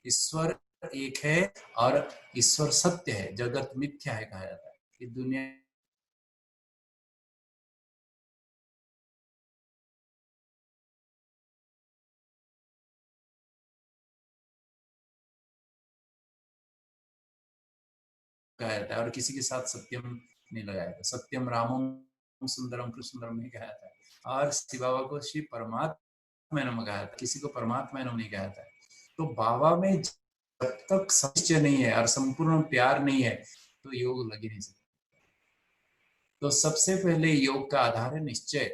Speaker 3: ईश्वर एक है और ईश्वर सत्य है, जगत मिथ्या है कहा जाता है। ये दुनिया कहा जाता है, और किसी के साथ सत्यम नहीं लगाया जाता। सत्यम रामम सुंदरम कृष्णम नहीं कहा जाता है। और शिव बाबा को शिव परमात्मा नमः कहा जाता है, किसी को परमात्मा नमः नहीं कहा जाता है। तो बाबा में जब तक सत्य नहीं है और संपूर्ण प्यार नहीं है, तो योग लग ही नहीं सकता। तो सबसे पहले योग का आधार है निश्चय।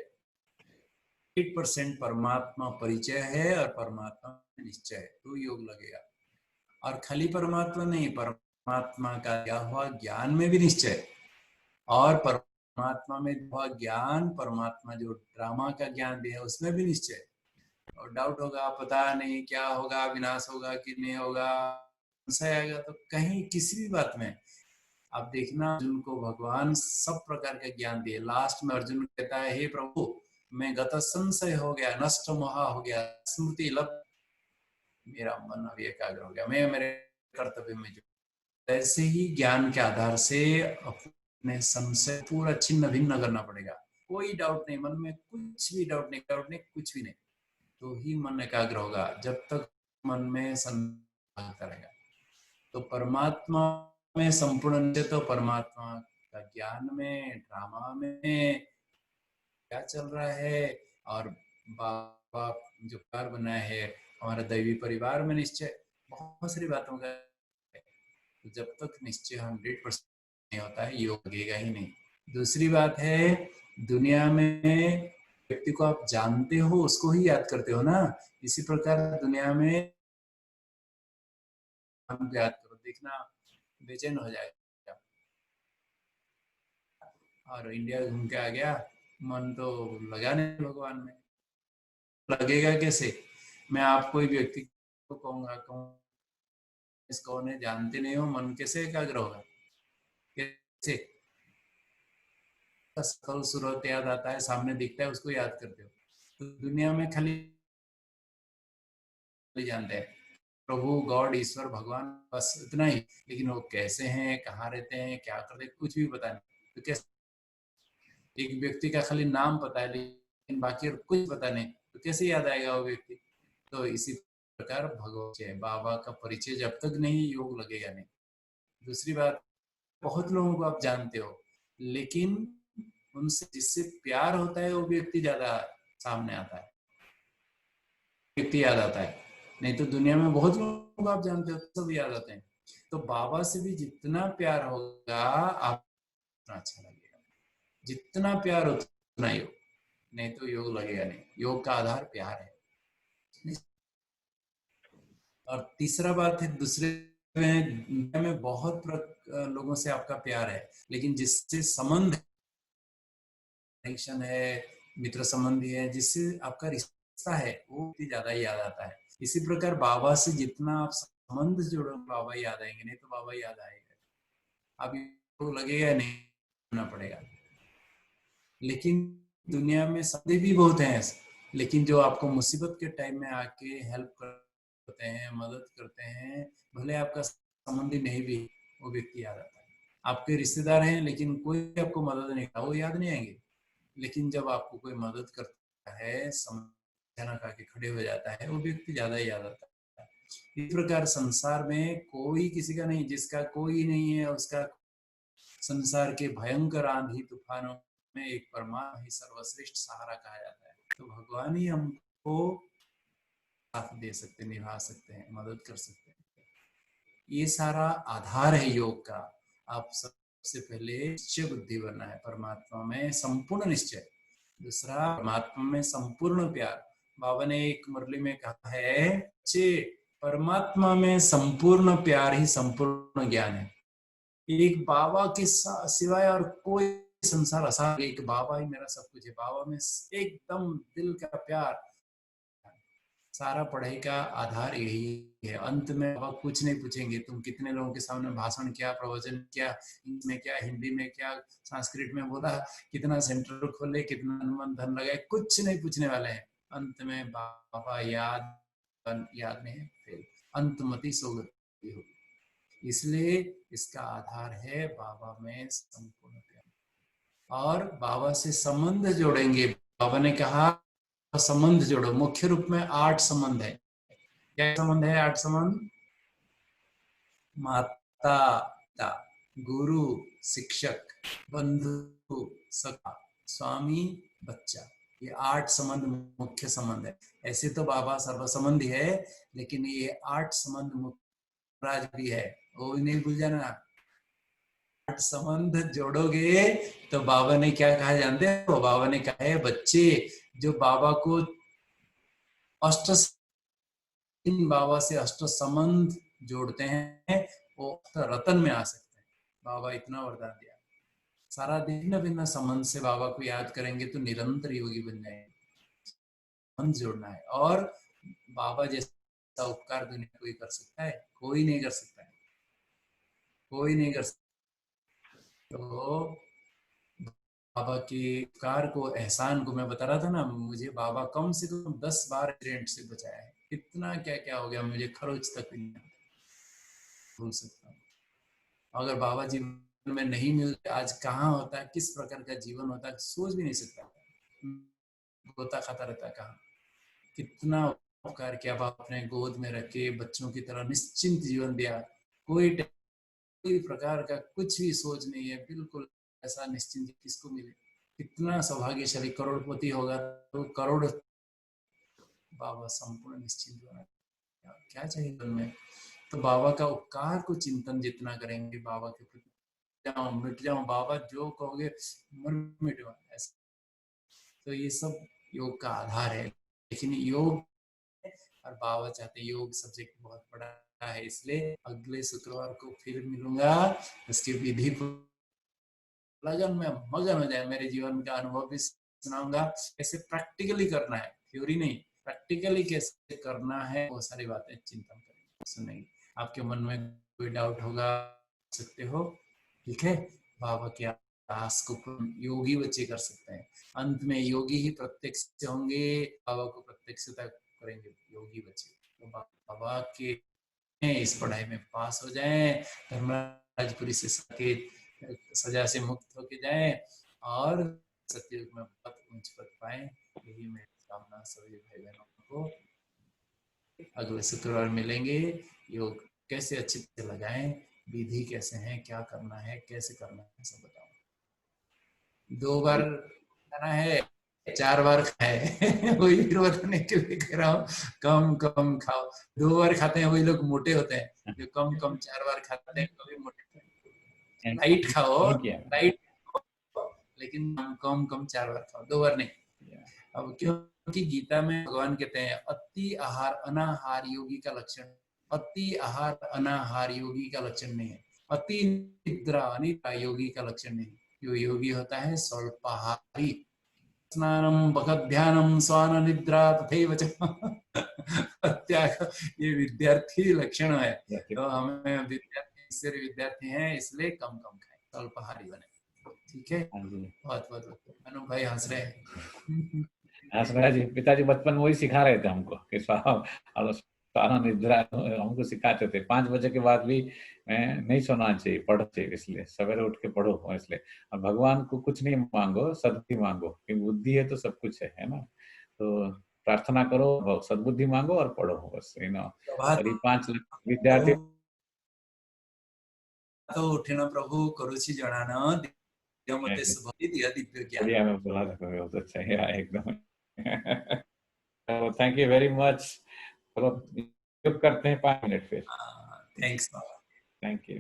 Speaker 3: 8% परमात्मा परिचय है और परमात्मा निश्चय है, तो योग लगेगा। और खाली परमात्मा नहीं, परमात्मा का दिया हुआ ज्ञान में भी निश्चय, और परमात्मा में हुआ ज्ञान, परमात्मा जो ड्रामा का ज्ञान दिया है उसमें भी निश्चय। और डाउट होगा, पता नहीं क्या होगा, विनाश होगा कि नहीं होगा, संशय आएगा, तो कहीं किसी भी बात में आप देखना, अर्जुन को भगवान सब प्रकार का ज्ञान दिए। लास्ट में अर्जुन कहता है, हे प्रभु मैं गत संशय हो गया, नष्ट मोहा हो गया, स्मृति लभ, मेरा मन अभी एकाग्र हो गया, मैं मेरे कर्तव्य में जुड़। ऐसे ही ज्ञान के आधार से अपने संशय पूरा छिन्न भिन्न करना पड़ेगा। कोई डाउट नहीं मन में, कुछ भी डाउट नहीं, कुछ भी नहीं, तो ही मन एकाग्र होगा। जब तक मन में संदेह करेगा, तो परमात्मा में संपूर्ण निश्चय, तो परमात्मा का ज्ञान में, ड्रामा में क्या चल रहा है, और बाबा जो कार बनाया है, हमारे दैवी परिवार में निश्चय, बहुत सारी बातों का। तो जब तक निश्चय 100% नहीं होता है, योग लगेगा ही नहीं। दूसरी बात है, दुनिया में व्यक्ति को आप जानते हो, उसको ही याद करते हो ना। इसी प्रकार दुनिया में हम याद करो, देखना बेचैन हो जाएगा। और इंडिया घूम के आ गया, मन तो लगा नहीं भगवान में, लगेगा कैसे। मैं आपको ही व्यक्ति को कहूंगा, कौन है जानते नहीं हो, मन कैसे एकाग्र होगा, कैसे। सकल सूरत याद आता है, सामने दिखता है, उसको याद करते हो। तो दुनिया में खाली जानते हैं प्रभु, गॉड, ईश्वर, भगवान, बस इतना ही। लेकिन वो कैसे हैं, कहाँ रहते हैं, क्या करते हैं, कुछ भी पता नहीं। तो कैसे एक व्यक्ति का खाली नाम पता है, लेकिन बाकी और कुछ पता नहीं, तो कैसे याद आएगा वो व्यक्ति। तो इसी प्रकार भगवान बाबा का परिचय जब तक नहीं, योग लगेगा नहीं। दूसरी बात, बहुत लोगों को आप जानते हो, लेकिन उनसे जिससे प्यार होता है वो व्यक्ति ज्यादा सामने आता है। व्यक्ति याद आता है, नहीं तो दुनिया में बहुत लोग आप जानते हो सब याद आते हैं। तो बाबा से भी जितना प्यार होगा आप उतना अच्छा लगेगा, जितना प्यार उतना योग, नहीं तो योग लगेगा नहीं। योग का आधार प्यार है। और तीसरा बात है, दूसरे में बहुत लोगों से आपका प्यार है, लेकिन जिससे संबंध कनेक्शन है, मित्र संबंधी है, जिससे आपका रिश्ता है, वो भी ज्यादा याद आता है। इसी प्रकार बाबा से जितना आप संबंध जोड़ो बाबा याद आएंगे, नहीं तो बाबा याद आएगा। आपको लगेगा नहीं करना पड़ेगा। लेकिन दुनिया में संबंधी भी बहुत हैं, लेकिन जो आपको मुसीबत के टाइम में आके हेल्प करते हैं, मदद करते हैं, भले आपका संबंधी नहीं भी, वो व्यक्ति याद आता है। आपके रिश्तेदार हैं लेकिन कोई आपको मदद नहीं करता, वो याद नहीं आएंगे। लेकिन जब आपको कोई मदद करता है, समझाना करके खड़े हो जाता है, वो व्यक्ति ज्यादा याद आता है। इस प्रकार संसार में कोई किसी का नहीं, जिसका कोई नहीं है उसका संसार के भयंकर आंधी तूफानों में एक परमात्मा ही सर्वश्रेष्ठ सहारा कहा जाता है। तो भगवान ही हमको साथ दे सकते, निभा सकते हैं, मदद कर सकते हैं। ये सारा आधार है योग का। आप सबसे पहले निश्चय बुद्धि बनना है, परमात्मा में संपूर्ण निश्चय। दूसरा, परमात्मा में संपूर्ण प्यार। बाबा ने एक मुरली में कहा है, परमात्मा में संपूर्ण प्यार ही संपूर्ण ज्ञान है। एक बाबा के सिवाय और कोई संसार आसान, एक बाबा ही मेरा सब कुछ है। बाबा में एकदम दिल का प्यार। सारा पढ़ाई का आधार यही है। अंत में बाबा कुछ नहीं पूछेंगे तुम कितने लोगों के सामने भाषण किया, प्रवचन किया, इंग्लिश में क्या, हिंदी में क्या, संस्कृत में बोला, कितना सेंटर खोले, कितना अनुमान धन लगाए, कुछ नहीं पूछने वाले हैं। अंत में बाबा याद नहीं, फिर अंतमति सोगति होगी। इसलिए इसका आधार है बाबा में संपूर्ण प्यार। और बाबा से संबंध जोड़ेंगे। बाबा ने कहा संबंध जोड़ो। मुख्य रूप में 8 संबंध है। क्या संबंध है? 8 संबंध। माता पिता, गुरु, शिक्षक, बंधु, सखा, स्वामी, बच्चा, ये 8 संबंध मुख्य संबंध है। ऐसे तो बाबा सर्वसंबंधी है, लेकिन ये 8 संबंध मुख्य राज भी है, वो नहीं भूल जाना। 8 संबंध जोड़ोगे तो बाबा ने क्या कहा जानते हो? बाबा ने कहा है, बच्चे जो बाबा को बाबा से अष्ट संबंध जोड़ते हैं, वो रतन में आ सकते हैं। बाबा इतना वरदान दिया। सारा दिन भिन्न भिन्न संबंध से बाबा को याद करेंगे तो निरंतर योगी बन जाएंगे। संबंध जोड़ना है। और बाबा जैसा उपकार दुनिया कोई कर सकता है? कोई नहीं कर सकता है, कोई नहीं कर सकता। तो बाबा के उपकार को, एहसान को मैं बता रहा था ना, मुझे बाबा कम से कम 10 बार एक्सीडेंट से बचाया है। इतना क्या क्या हो गया, मुझे खरोच तक नहीं भूल सकता हूँ। अगर बाबा जीवन में नहीं मिलते, आज कहाँ होता है, किस प्रकार का जीवन होता है, सोच भी नहीं सकता। गोता खाता रहता है कहाँ। कितना उपकार किया, बाबा अपने गोद में रख के बच्चों की तरह निश्चिंत जीवन दिया। कोई प्रकार का कुछ भी सोच नहीं है, बिल्कुल ऐसा निश्चिंत किसको मिले। कितना सौभाग्यशाली करोड़पति होगा तो करोड़। बाबा संपूर्ण निश्चिंत होना, क्या चाहिए जीवन में। तो बाबा का उपकार को चिंतन जितना करेंगे, बाबा के प्रति मिट जाऊं बाबा जो कहोगे मन मिट जाऊं, ऐसा। तो ये सब योग का आधार है। लेकिन योग और बाबा चाहते योग सब्जेक्ट बहुत बड़ा है, इसलिए अगले शुक्रवार को फिर मिलूंगा। उसकी विधि लगन में मगन हो जाए, मेरे जीवन का अनुभव भी सुनाऊंगा। कैसे प्रैक्टिकली करना है, थ्योरी नहीं, प्रैक्टिकली कैसे करना है, वो सारी बातें चिंतन करेंगे, सुनेंगे। आपके मन में कोई डाउट होगा सकते हो, ठीक है। बाबा के आस को योगी बच्चे कर सकते हैं। अंत में योगी ही प्रत्यक्ष होंगे, बाबा को प्रत्यक्षता करेंगे योगी बच्चे। तो बाबा के इस पढ़ाई में पास हो जाएं, धर्मराजपुरी से सजा से मुक्त होके जाएं और सत्ययुग में बहुत ऊंच पद पाएं। यही मेरी कामना सभी भाई बहनों को। अगले शुक्रवार मिलेंगे। योग कैसे अच्छे से लगाएं, विधि कैसे है, क्या करना है, कैसे करना है, सब बताऊंगा। 2 बार करना है, 4 बार खाए वही फिर बताने के लिए कह रहा हूँ, कम कम खाओ। 2 बार खाते हैं वही लोग मोटे होते हैं, जो कम कम 4 बार खाते हैं कभी मोटे। लाइट खाओ, लाइट, लेकिन कम कम 4 बार खाओ, 2 बार नहीं। अब क्योंकि गीता में भगवान कहते हैं अति आहार अनाहार योगी का लक्षण, अति आहार अनाहार योगी का लक्षण नहीं है, अति निद्रा अनिद्रा योगी का लक्षण नहीं। जो योगी होता है स्वल्पाहारी, स्नानम भगत ध्यानम स्वान निद्रा तथैव च त्याग, ये विद्यार्थी लक्षण है। तो हमें विद्यार्थी विद्यार्थी हैं, इसलिए कम कम खाएं, स्वल्पाहारी बने। ठीक है, बहुत बहुत अनु भाई हंस रहे हैं।
Speaker 7: हंस रहा जी, पिताजी बचपन में वही सिखा रहे थे हमको कि स्वान निद्रा हमको सिखाते थे। 5 बजे के बाद भी नहीं सोना चाहिए, पढ़ना चाहिए, इसलिए सवेरे उठ के पढ़ो। इसलिए और भगवान को कुछ नहीं मांगो, सद्बुद्धि मांगो, क्योंकि बुद्धि है तो सब कुछ है ना। तो प्रार्थना करो, सद्बुद्धि मांगो और पढ़ो बस, यू नो। और ये 5 लाख विद्यार्थी
Speaker 3: तो उठे प्रभु करुछि जनाना मते सुभि दिया दिव्य ज्ञान।
Speaker 7: बढ़िया, मैं बोला था बहुत अच्छा है एकदम। Thank you very much. चलो चुप करते हैं 5 मिनट फिर।
Speaker 3: Thanks,
Speaker 7: thank you.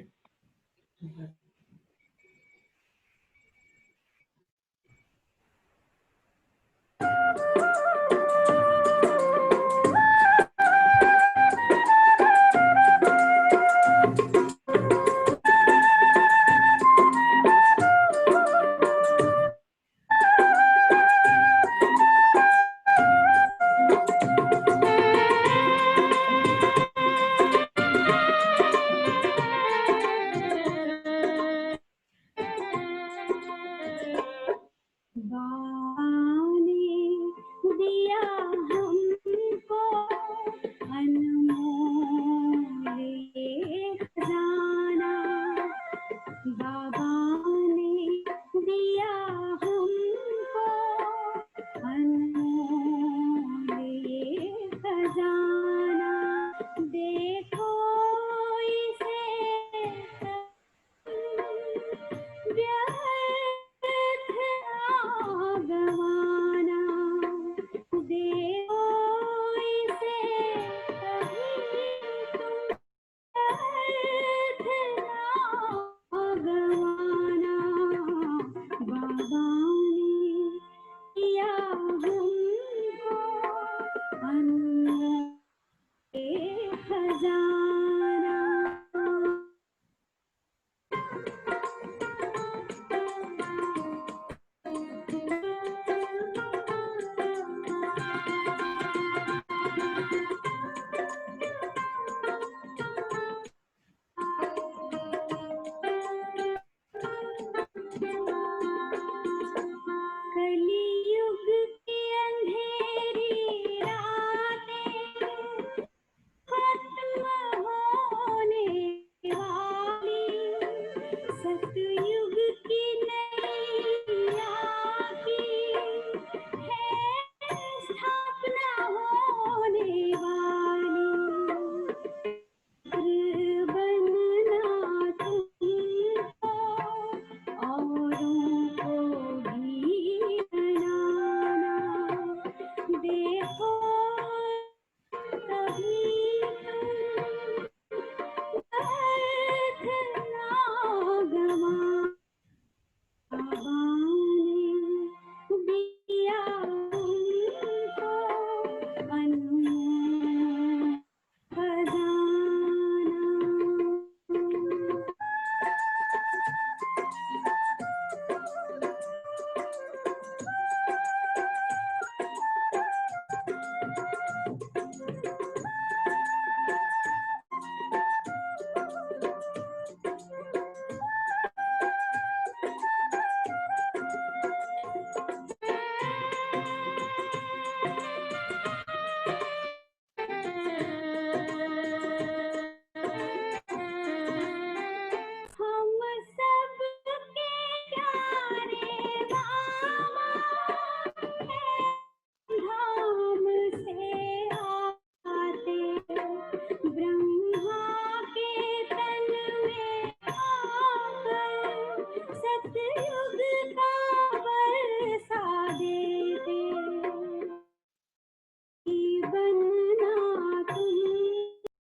Speaker 8: सतयुग